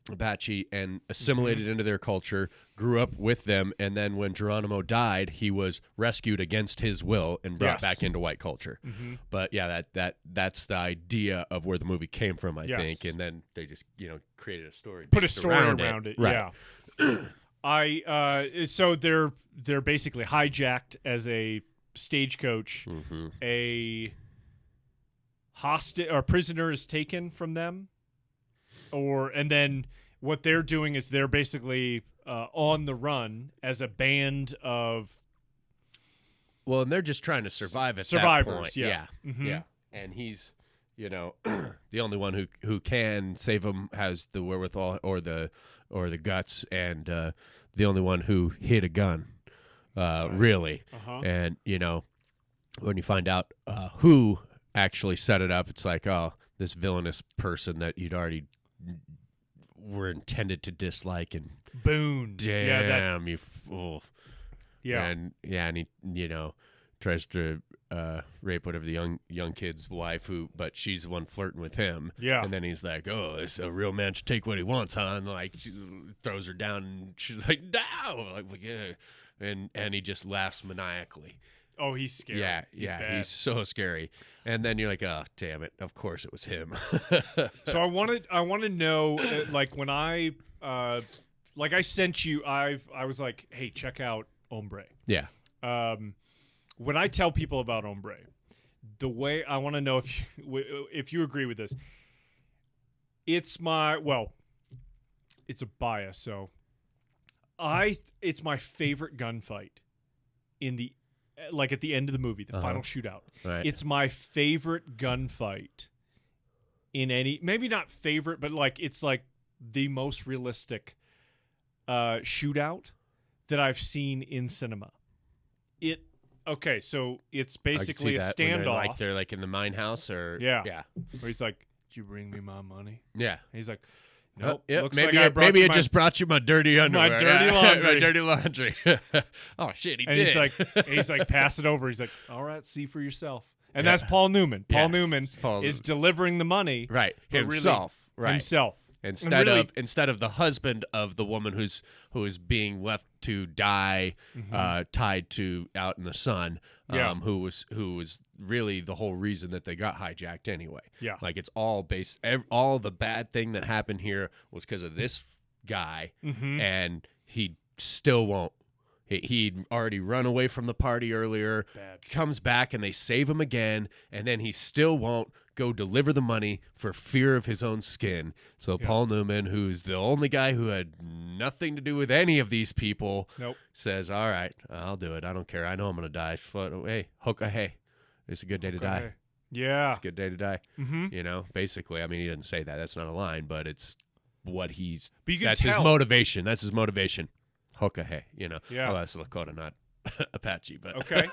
Apache and assimilated into their culture, grew up with them, and then when Geronimo died, he was rescued against his will and brought back into white culture. But yeah, that's the idea of where the movie came from, I think, and then they just created a story, put a story around it. Right. Yeah. So they're basically hijacked as a stagecoach. A hostage or prisoner is taken from them, and then what they're doing is they're basically on the run as a band of. Well, and they're just trying to survive at survivors. That point. Yeah. Yeah. And he's, the only one who can save him, has the wherewithal or the guts, and the only one who hid a gun, really. And when you find out who actually set it up, it's like, oh, this villainous person that you'd already were intended to dislike, and Boone. Damn, you fool. Yeah. And he tries to rape whatever the young kid's wife, but she's the one flirting with him. Yeah. And then he's like, oh, it's a real man should take what he wants, huh? And like she throws her down, and she's like, no, like yeah. And he just laughs maniacally. Oh, he's scary. Yeah, he's so scary. And then you're like, oh, damn it! Of course it was him. So I want to know, like when I sent you, I was like, hey, check out Hombre. Yeah. When I tell people about Hombre, the way I want to know if you agree with this, it's a bias. So it's my favorite gunfight at the end of the movie, the final shootout. Right. It's my favorite gunfight in any, maybe not favorite, but it's the most realistic shootout that I've seen in cinema. So it's basically a standoff. They're like in the mine house, or yeah. Where he's like, "Did you bring me my money?" Yeah. And he's like, nope. Looks maybe like it just brought you my dirty underwear. My dirty laundry. My dirty laundry. Oh shit, he did. He's like, pass it over. He's like, all right, see for yourself. And that's Paul Newman. Paul Newman is delivering the money. Right. Himself. Really, himself. Instead of the husband of the woman who is being left to die, tied to out in the sun, who was really the whole reason that they got hijacked anyway. Yeah, like it's all based. All the bad thing that happened here was because of this guy, and he still won't. He'd already run away from the party earlier. Comes back and they save him again, and then he still won't go deliver the money for fear of his own skin. So Paul Newman, who's the only guy who had nothing to do with any of these people, says, all right, I'll do it. I don't care. I know I'm going to die. Hey, hookah, hey. It's a good day to die. Yeah. It's a good day to die. Basically. I mean, he didn't say that. That's not a line, but it's what that's his motivation. That's his motivation. Hookah, hey. Yeah. Oh, that's Lakota, not Apache. But Okay.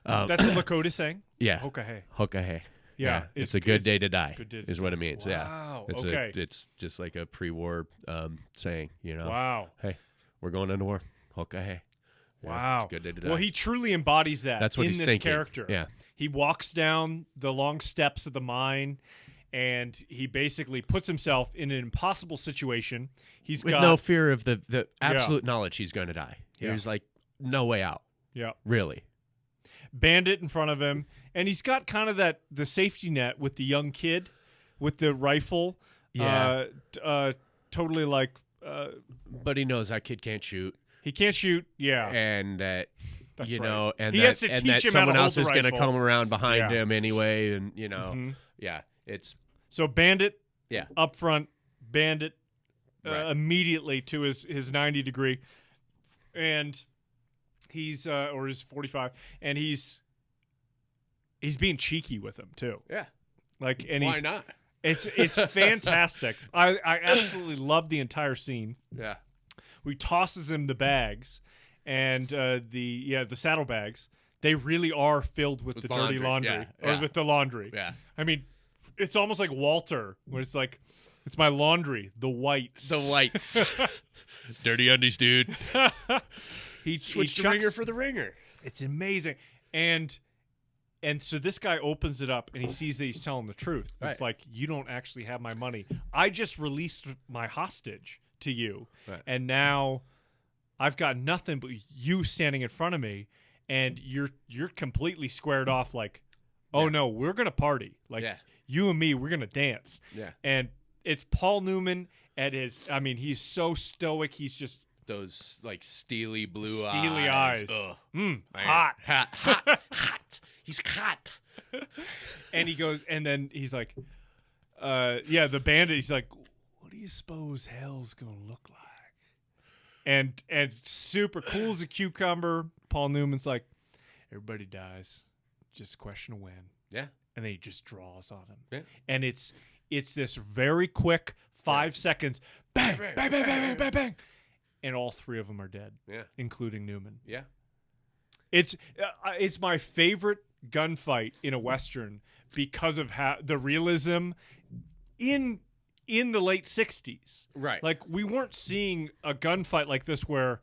That's a Lakota saying? Yeah. Hookah, hey. Hookah, hey. Yeah, it's a good day to die, day is what it means. Wow. Yeah, it's just like a pre-war saying. Wow. Hey, we're going into war. Hookah, hey. Wow. It's a good day to die. Well, he truly embodies that. That's what in he's this thinking. Character. Yeah. He walks down the long steps of the mine, and he basically puts himself in an impossible situation. He's got no fear of the absolute knowledge he's going to die. Yeah. There's like no way out. Yeah. Really. Bandit in front of him, and he's got kind of the safety net with the young kid with the rifle. Yeah. Totally like. But he knows that kid can't shoot. He can't shoot. Yeah. And that. That's you right. know, and he that, has to and teach that him someone how to else hold is the going to rifle. come around behind him anyway, and it's so Bandit. Yeah. Up front, Bandit Right. immediately to his 90 degree, and he's or his 45, and he's being cheeky with him too. Yeah. Like, and why not? It's fantastic. I absolutely love the entire scene. Yeah. He tosses him the bags, and the saddlebags. They really are filled with the dirty laundry, or with the laundry. Yeah. I mean, it's almost like Walter, where it's like, it's my laundry, the whites. The whites. Dirty undies, dude. he Switched the chucks- ringer for the ringer. It's amazing. And so this guy opens it up and he sees that he's telling the truth. Right. It's like, you don't actually have my money. I just released my hostage to you. Right. And now I've got nothing but you standing in front of me, and you're completely squared off like, oh no, we're going to party. Like you and me, we're going to dance. Yeah. And it's Paul Newman at his, I mean, he's so stoic. He's just those like steely blue steely eyes. Ugh. Hot. Hot. He's hot. And he goes, and then he's like, the bandit, he's like, what do you suppose hell's gonna look like? And super cool as a cucumber, Paul Newman's like, everybody dies, just a question of when. Yeah. And then he just draws on him. Yeah. And it's this very quick 5 seconds, bang, bang, bang, bang, bang, bang, bang. And all three of them are dead, including Newman. Yeah. It's my favorite gunfight in a Western because of how the realism in the late 60s. Right. Like, we weren't seeing a gunfight like this where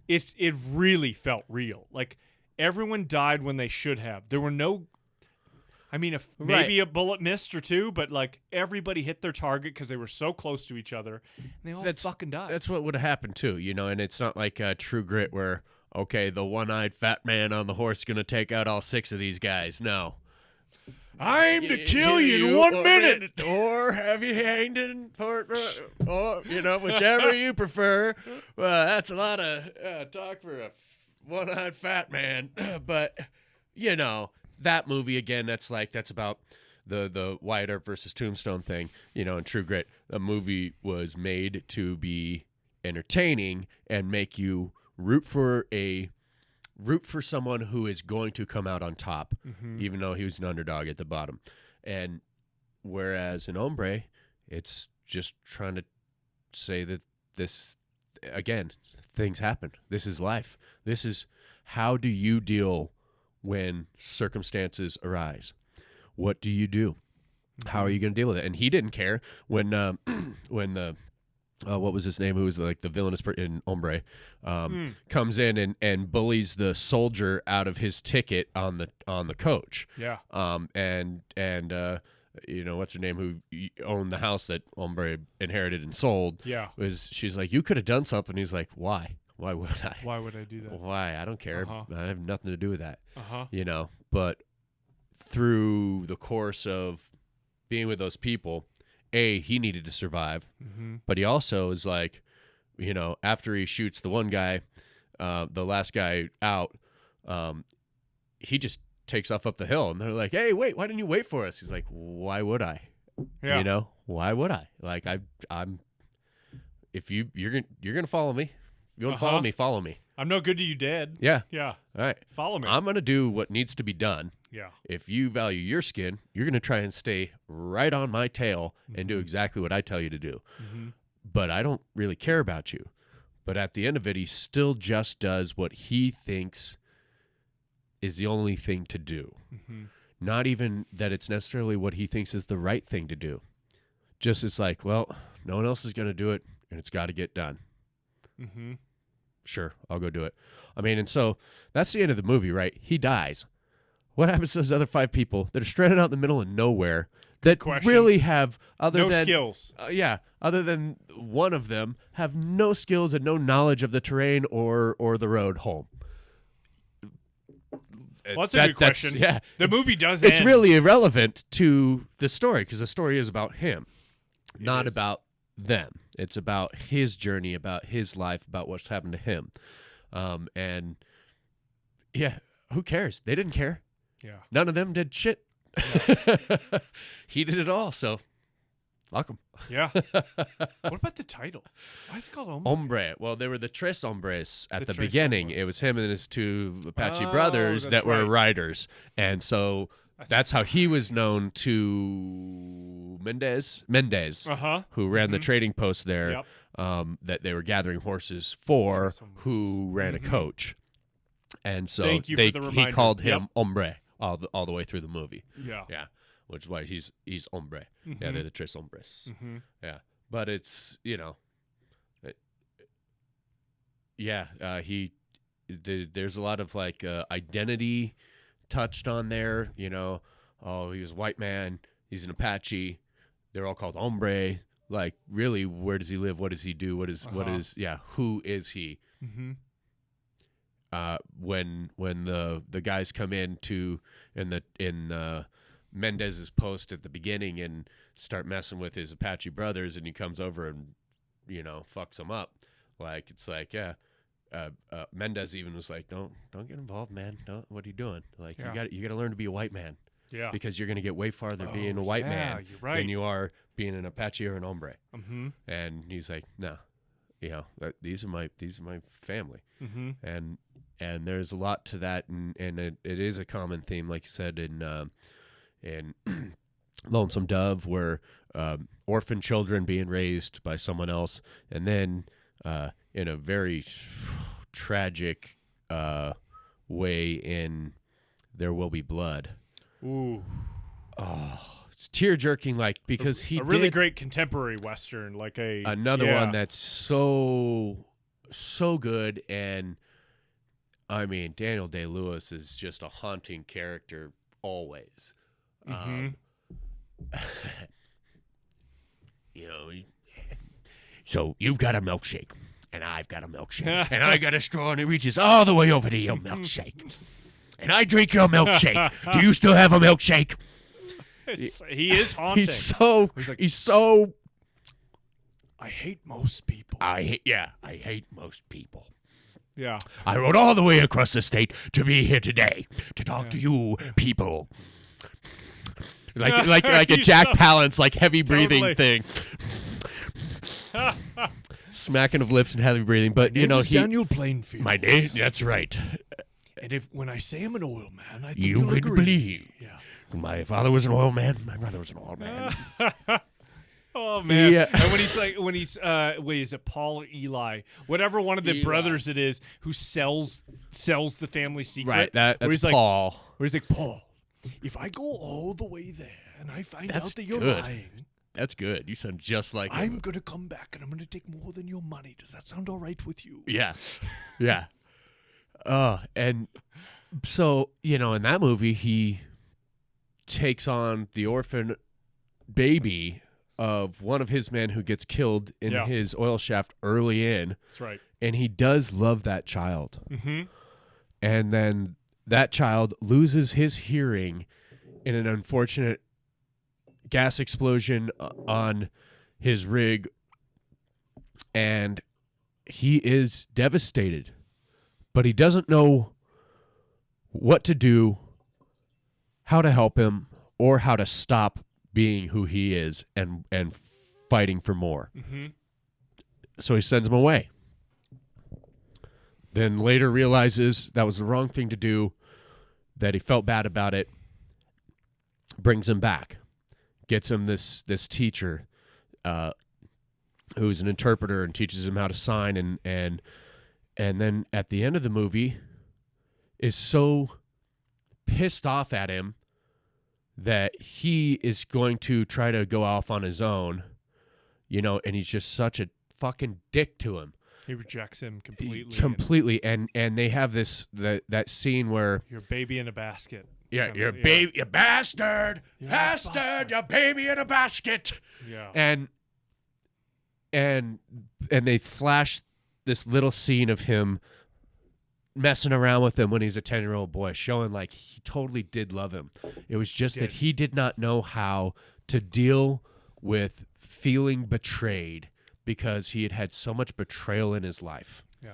it really felt real. Like, everyone died when they should have. There were no, I mean, maybe a bullet missed or two, but like everybody hit their target because they were so close to each other, and they all fucking died. That's what would have happened too, and it's not like True Grit where, okay, the one-eyed fat man on the horse is going to take out all 6 of these guys. No. I aim to kill you in 1 minute. Or have you hanged in for, or, whichever you prefer. Well, that's a lot of talk for a one-eyed fat man. But, that movie, again, that's about the Wyatt Earp versus Tombstone thing, in True Grit. The movie was made to be entertaining and make you root for someone who is going to come out on top, even though he was an underdog at the bottom. And whereas in Hombre, it's just trying to say that this, again, things happen. This is life. This is how do you deal when circumstances arise? What do you do? How are you going to deal with it? And he didn't care when the what was his name? Who was like the villainous in Hombre? Comes in and bullies the soldier out of his ticket on the coach. Yeah. And what's her name? Who owned the house that Hombre inherited and sold? Yeah. She's like, you could have done something. He's like, why? Why would I? Why would I do that? Why? I don't care. I have nothing to do with that. But through the course of being with those people, he needed to survive, but he also is like, after he shoots the one guy, the last guy out, he just takes off up the hill, and they're like, hey, wait, why didn't you wait for us? He's like, why would I? Yeah. Why would I? Like, I'm, if you're going to follow me, if you want to follow me. I'm no good to you dead. Yeah. Yeah. All right. Follow me. I'm going to do what needs to be done. Yeah. If you value your skin, you're going to try and stay right on my tail and do exactly what I tell you to do. But I don't really care about you. But at the end of it, he still just does what he thinks is the only thing to do. Not even that it's necessarily what he thinks is the right thing to do. Just it's like, well, no one else is going to do it, and it's got to get done. Sure, I'll go do it. I mean, and so that's the end of the movie, right? He dies. What happens to those other 5 people that are stranded out in the middle of nowhere that really have, other than skills? Other than one of them, have no skills and no knowledge of the terrain or the road home. Well, that's a good question. Yeah. The movie does It's end. really irrelevant to the story because the story is about him, not about them. It's about his journey, about his life, about what's happened to him. And, who cares? They didn't care. Yeah. None of them did shit. He did it all, so fuck him. Yeah. What about the title? Why is it called Hombre? Hombre. Well, they were the Tres Hombres at the Tres beginning. Hombres. It was him and his 2 Apache brothers that were riders. And so that's how he was known to Mendez, who ran the trading post there, that they were gathering horses for, who ran a coach. And so Thank you for the reminder. he called him Hombre all the way through the movie. Yeah. Yeah. which is why he's hombre. Mm-hmm. Yeah, they're the tres hombres. Mm-hmm. Yeah, but it's there's a lot of like identity touched on there. Oh, he was a white man. He's an Apache. They're all called hombre. Like, really, where does he live? What does he do? Who is he? Mm-hmm. When the guys come in in Mendez's post at the beginning and start messing with his Apache brothers, and he comes over and fucks them up. Like, it's like, yeah. Mendez even was like, don't get involved, man. What are you doing? Like, you got to learn to be a white man. Yeah. Because you're going to get way farther being a white man than you are being an Apache or an hombre. Mm-hmm. And he's like, no, these are my family. Mm-hmm. And there's a lot to that, and it is a common theme, like you said, in Lonesome Dove, where orphan children being raised by someone else, and then in a very tragic way in There Will Be Blood. Ooh. Oh, it's tear-jerking, like, because he a really did great contemporary Western, like another one that's so good. And I mean, Daniel Day-Lewis is just a haunting character always. Mm-hmm. So you've got a milkshake, and I've got a milkshake, and I got a straw, and it reaches all the way over to your milkshake. And I drink your milkshake. Do you still have a milkshake? He is haunting. He's so. I hate most people. I hate most people. Yeah. I rode all the way across the state to be here today to talk to you people. Like a Jack Palance, like heavy breathing thing. Smacking of lips and heavy breathing, but Daniel Plainfield. My name. That's right. And when I say I'm an oil man, I think you you'll would agree. believe. Yeah. My father was an oil man. My brother was an oil man. Oh man! Yeah. And when he's is it Paul or Eli? Whatever one of the brothers it is who sells the family secret. Right. That's where Paul. Where he's like, Paul, if I go all the way there and I find out that you're lying, that's good. You sound just like I'm gonna come back and I'm gonna take more than your money. Does that sound all right with you? Yeah. Yeah. And so, in that movie, he takes on the orphan baby of one of his men who gets killed in his oil shaft early in. That's right. And he does love that child. Mm-hmm. And then that child loses his hearing in an unfortunate gas explosion on his rig. And he is devastated. But he doesn't know what to do, how to help him, or how to stop being who he is and fighting for more. Mm-hmm. So he sends him away. Then later realizes that was the wrong thing to do, that he felt bad about it, brings him back, gets him this teacher who's an interpreter and teaches him how to sign, and then at the end of the movie is so pissed off at him that he is going to try to go off on his own, and he's just such a fucking dick to him. He rejects him completely. Completely, and they have that scene where your baby in a basket. Yeah, your baby, you bastard, your baby in a basket. Yeah, and they flash this little scene of him messing around with him when he's a 10-year-old boy, showing like he totally did love him. It was just that he did not know how to deal with feeling betrayed because he had had so much betrayal in his life. Yeah.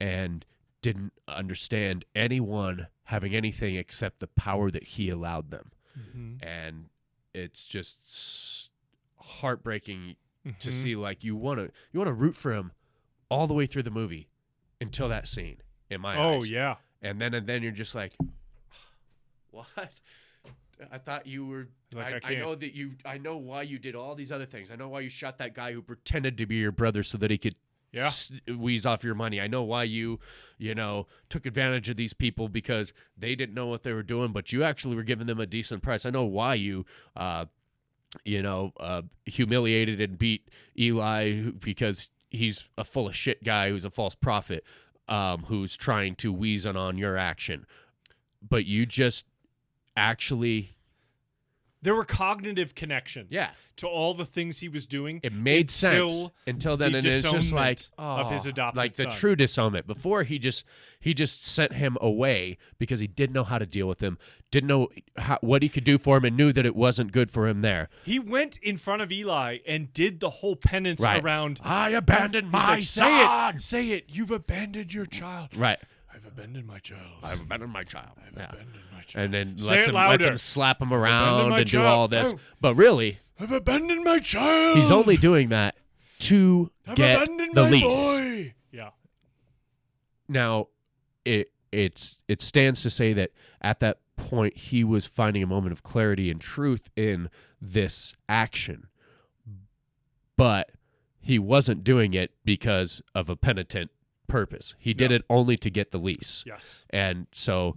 And didn't understand anyone having anything except the power that he allowed them. Mm-hmm. And it's just heartbreaking to see, like, you want to root for him all the way through the movie until that scene. In my eyes. Oh yeah. And then you're just like, what? I thought you were. Like, I know that you. I know why you did all these other things. I know why you shot that guy who pretended to be your brother so that he could wheeze off your money. I know why you took advantage of these people because they didn't know what they were doing, but you actually were giving them a decent price. I know why you humiliated and beat Eli because he's a full of shit guy who's a false prophet, who's trying to wheeze on your action. But you just actually... There were cognitive connections Yeah. to all the things he was doing. It made sense until then, and it's just like of his adopted like the son. true disownment. Before he just sent him away because he didn't know how to deal with him, didn't know what he could do for him, and knew that it wasn't good for him there. He went in front of Eli and did the whole penance around. I abandoned my son. Say it. You've abandoned your child. Right. I've abandoned my child. I've abandoned my child. I've abandoned my child. And then Say lets him slap him around and do child. all this. Oh. But really, I've abandoned my child. he's only doing that to I've get abandoned the my lease. boy. Yeah. Now, it stands to say that at that point he was finding a moment of clarity and truth in this action, but he wasn't doing it because of a penitent purpose. He did it only to get the lease. Yes. And so,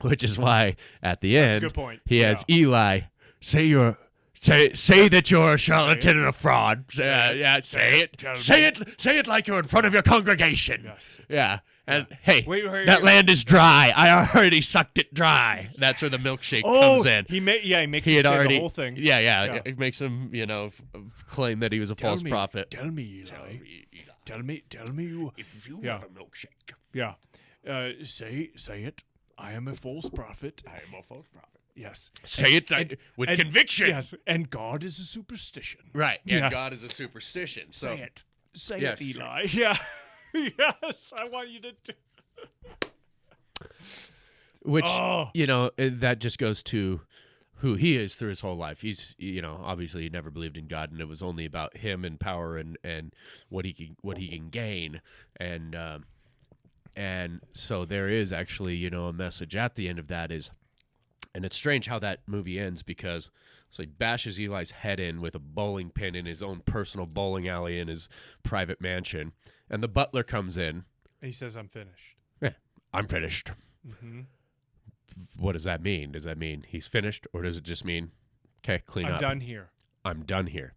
which is why at the That's end, a good point. he has Eli say that you're a charlatan and a fraud. Say it like you're in front of your congregation. Yes. Yeah. And hey, Wait, that land is dry. I already sucked it dry. That's where the milkshake comes in. He makes He him had say already the whole thing. Yeah. It makes him, claim that he was a false prophet. Tell me, Eli. Tell me you. If you have a milkshake. Yeah. Say it. I am a false prophet. I am a false prophet. Yes. Say it with conviction. Yes. And God is a superstition. Right. And Yes. God is a superstition. So Say it. Say Yes, it, Eli. Yeah. Yes. I want you to do. Which, that just goes to who he is through his whole life. He's, obviously he never believed in God, and it was only about him and power and what he can gain. And so there is actually, a message at the end of that is, and it's strange how that movie ends because so he bashes Eli's head in with a bowling pin in his own personal bowling alley in his private mansion. And the butler comes in. And he says, I'm finished. Yeah, I'm finished. Mm-hmm. What does that mean? Does that mean he's finished, or does it just mean, okay, clean up? I'm done here. I'm done here.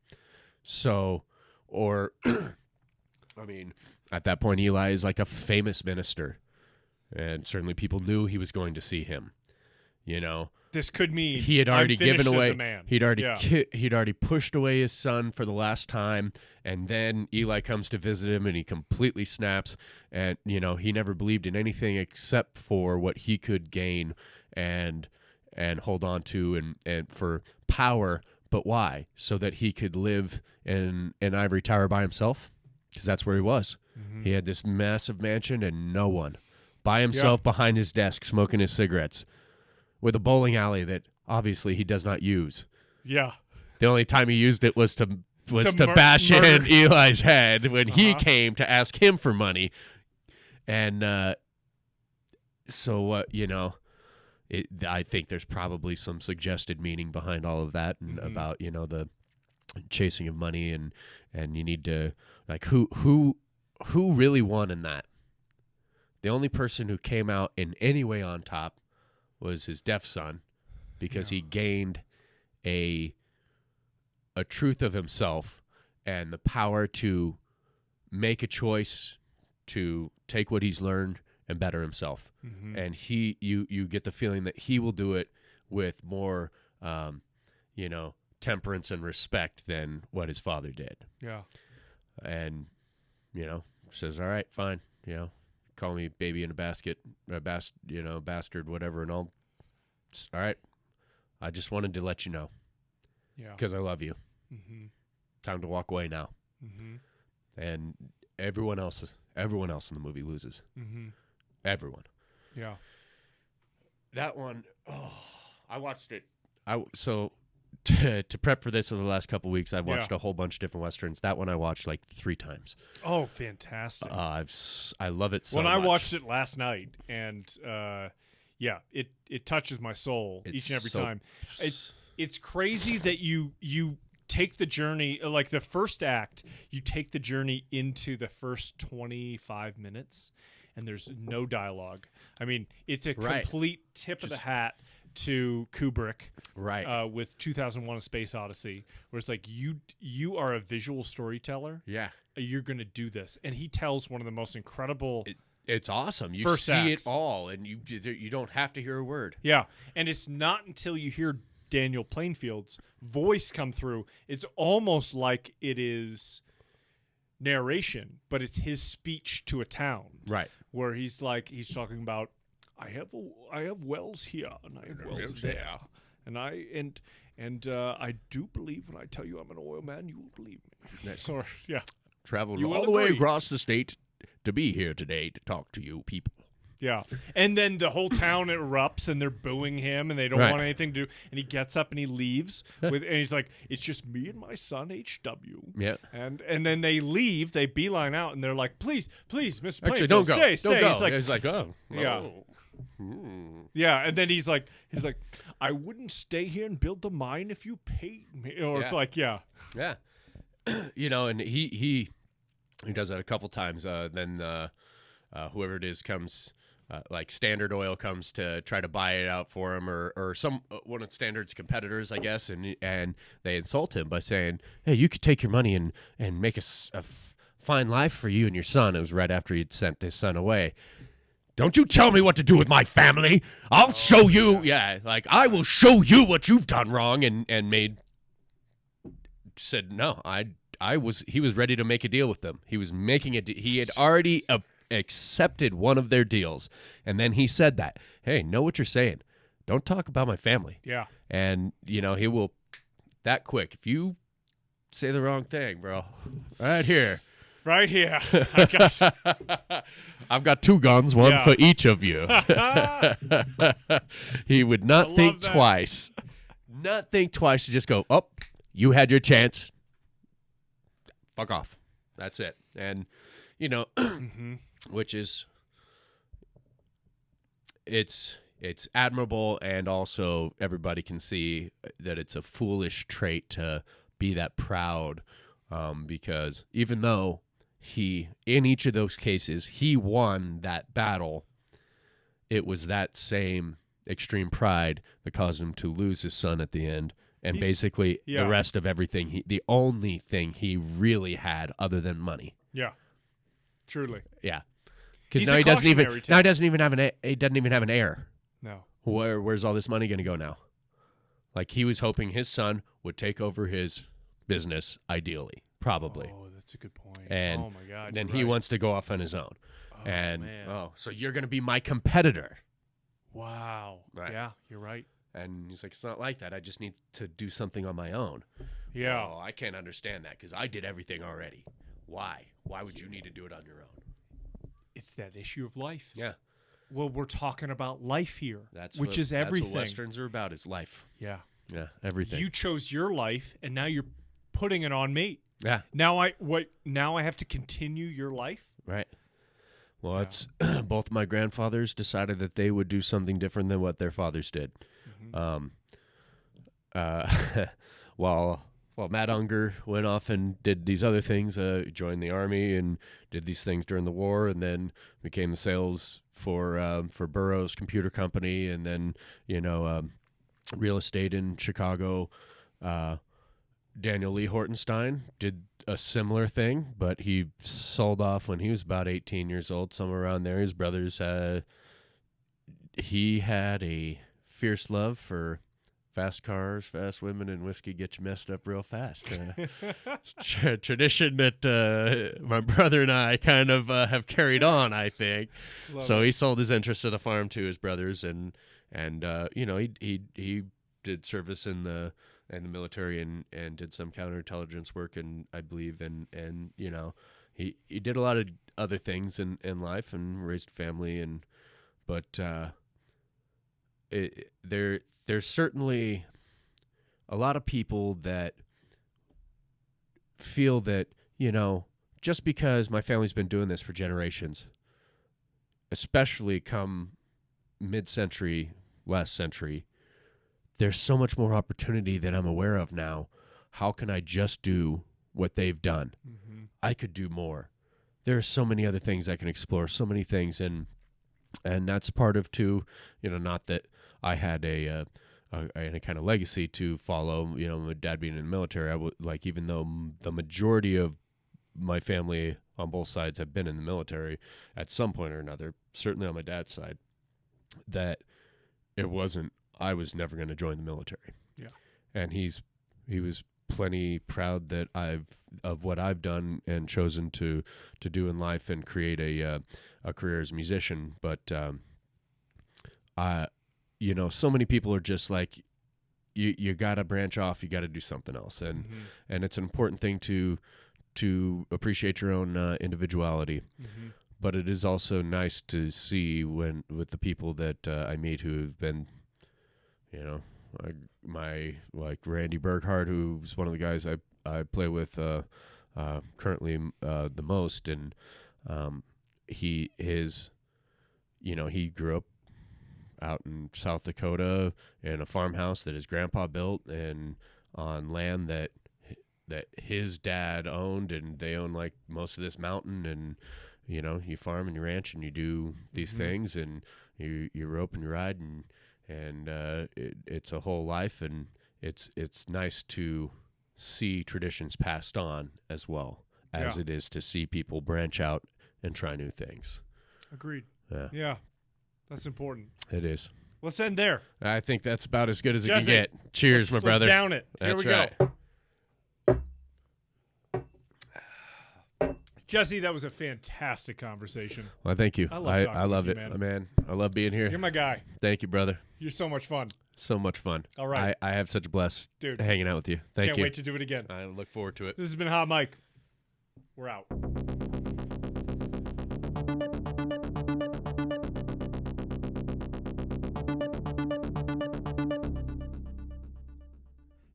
So, or, I mean, at that point, Eli is like a famous minister, and certainly people knew he was going to see him. This could mean he had already given away. As a man. He'd already pushed away his son for the last time, and then Eli comes to visit him, and he completely snaps. And he never believed in anything except for what he could gain and hold on to, and for power. But why? So that he could live in an ivory tower by himself, because that's where he was. Mm-hmm. He had this massive mansion and no one, by himself behind his desk smoking his cigarettes, with a bowling alley that obviously he does not use. Yeah. The only time he used it was to bash in Eli's head when he came to ask him for money. And I think there's probably some suggested meaning behind all of that, and about the chasing of money, and you need to, like, who really won in that. The only person who came out in any way on top was his deaf son, because he gained a truth of himself and the power to make a choice to take what he's learned and better himself. Mm-hmm. And you get the feeling that he will do it with more, temperance and respect than what his father did. Yeah. And, says, all right, fine, call me baby in a basket, bastard, whatever, and all right. I just wanted to let you know, because I love you. Mm-hmm. Time to walk away now. Mm-hmm. And everyone else in the movie loses. Mm-hmm. Everyone. Yeah. That one, I watched it. To prep for this over the last couple weeks, I've watched a whole bunch of different Westerns. That one I watched like 3 times. Oh, fantastic. I love it so much. When I watched it last night, and it touches my soul each and every time. It's crazy that you take the journey, like the first act, you take the journey into the first 25 minutes, and there's no dialogue. I mean, it's a complete tip of the hat to Kubrick, with 2001: A Space Odyssey, where it's like you are a visual storyteller. Yeah, you're gonna do this, and he tells one of the most incredible. It's awesome. You first see acts. it all, and you don't have to hear a word. Yeah, and it's not until you hear Daniel Plainfield's voice come through, it's almost like it is narration, but it's his speech to a town. Right. Where he's talking about, I have wells here and I have wells there. And I do believe when I tell you I'm an oil man, you will believe me. Nice. Or, yeah. Traveled all the way across the state to be here today to talk to you people. Yeah. And then the whole town erupts and they're booing him and they don't want anything to do. And he gets up and he leaves and he's like, it's just me and my son HW. Yeah. And then they leave, they beeline out and they're like, please, Mr. Actually, Plainfield, don't go. stay. Don't go. He's like, oh. Yeah. Yeah, and then he's like, I wouldn't stay here and build the mine if you paid me. Or it's like, yeah. And he does that a couple times. Then whoever it is comes, like Standard Oil comes to try to buy it out for him, or some one of Standard's competitors, I guess, and they insult him by saying, "Hey, you could take your money and make a fine life for you and your son." It was right after he'd sent his son away. Don't you tell me what to do with my family. I'll show you. Yeah, like I will show you what you've done wrong. And said no. He was ready to make a deal with them. He was making a he had already accepted one of their deals, and then he said that, hey, know what you're saying. Don't talk about my family. Yeah. And he will that quick. If you say the wrong thing, bro, right here. I've got 2 guns, one for each of you. He would not think twice. Not think twice to just go, oh, you had your chance. Fuck off. That's it. And, which is, it's admirable, and also everybody can see that it's a foolish trait to be that proud, because even though in each of those cases, he won that battle, it was that same extreme pride that caused him to lose his son at the end. And basically the rest of everything, the only thing he really had other than money. Yeah, truly. Yeah, because now he doesn't even have an heir. No. Where's all this money going to go now? Like, he was hoping his son would take over his business, ideally, probably. Oh, that's a good point. And oh my God, then he wants to go off on his own. Oh, and man. So you're going to be my competitor. Wow. Right. Yeah, you're right. And he's like, it's not like that. I just need to do something on my own. Yeah. Oh, I can't understand that because I did everything already. Why? Why would you need to do it on your own? It's that issue of life. Yeah. Well, we're talking about life here, which is everything. everything. That's what Westerns are about, is life. Yeah. Yeah, everything. You chose your life, and now you're putting it on me. Yeah. Now I have to continue your life? Right. Well, it's both my grandfathers decided that they would do something different than what their fathers did. Mm-hmm. While Matt Unger went off and did these other things, joined the Army and did these things during the war, and then became the sales for Burroughs Computer Company, and then real estate in Chicago. Daniel Lee Hortenstein did a similar thing, but he sold off when he was about 18 years old, somewhere around there. His brothers, he had a fierce love for fast cars, fast women, and whiskey get you messed up real fast. It's a tradition that my brother and I kind of have carried on, I think. He sold his interest in the farm to his brothers, and he did service in the military and did some counterintelligence work, and I believe he did a lot of other things in life and raised a family, but there's certainly a lot of people that feel that, just because my family's been doing this for generations, especially come mid-century, last century, there's so much more opportunity that I'm aware of now. how can I just do what they've done? Mm-hmm. I could do more. There are so many other things I can explore, so many things, and that's part of too. Not that I had a kind of legacy to follow. My dad being in the military, even though the majority of my family on both sides have been in the military at some point or another, certainly on my dad's side, that I was never going to join the military. Yeah. And he was plenty proud that of what I've done and chosen to do in life and create a career as a musician. But so many people are just like, you got to branch off, you got to do something else, and Mm-hmm. and it's an important thing to appreciate your own individuality. Mm-hmm. But it is also nice to see with the people that I meet who have been, like Randy Berghart, who's one of the guys I play with currently the most, and he grew up out in South Dakota in a farmhouse that his grandpa built and on land that his dad owned, and they own like most of this mountain, and you farm and you ranch and you do these Mm-hmm. things, and you rope and you ride, and it's a whole life, and it's nice to see traditions passed on as well as Yeah. it is to see people branch out and try new things. Agreed. Yeah, Yeah, that's important. it is. Let's end there. I think that's about as good as it Jesse, can get. Cheers, my Let's brother. down it. That's Here we right. go. Jesse, that was a fantastic conversation. Well, thank you. I love talking I love with you, it, man. I love being here. You're my guy. Thank you, brother. You're so much fun. So much fun. All right. I have such a blast Dude. hanging out with you. Thank Can't you. wait to do it again. I look forward to it. This has been Hot Mike. We're out.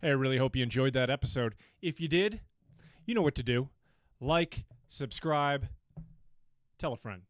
Hey, I really hope you enjoyed that episode. If you did, you know what to do. Like, subscribe, tell a friend.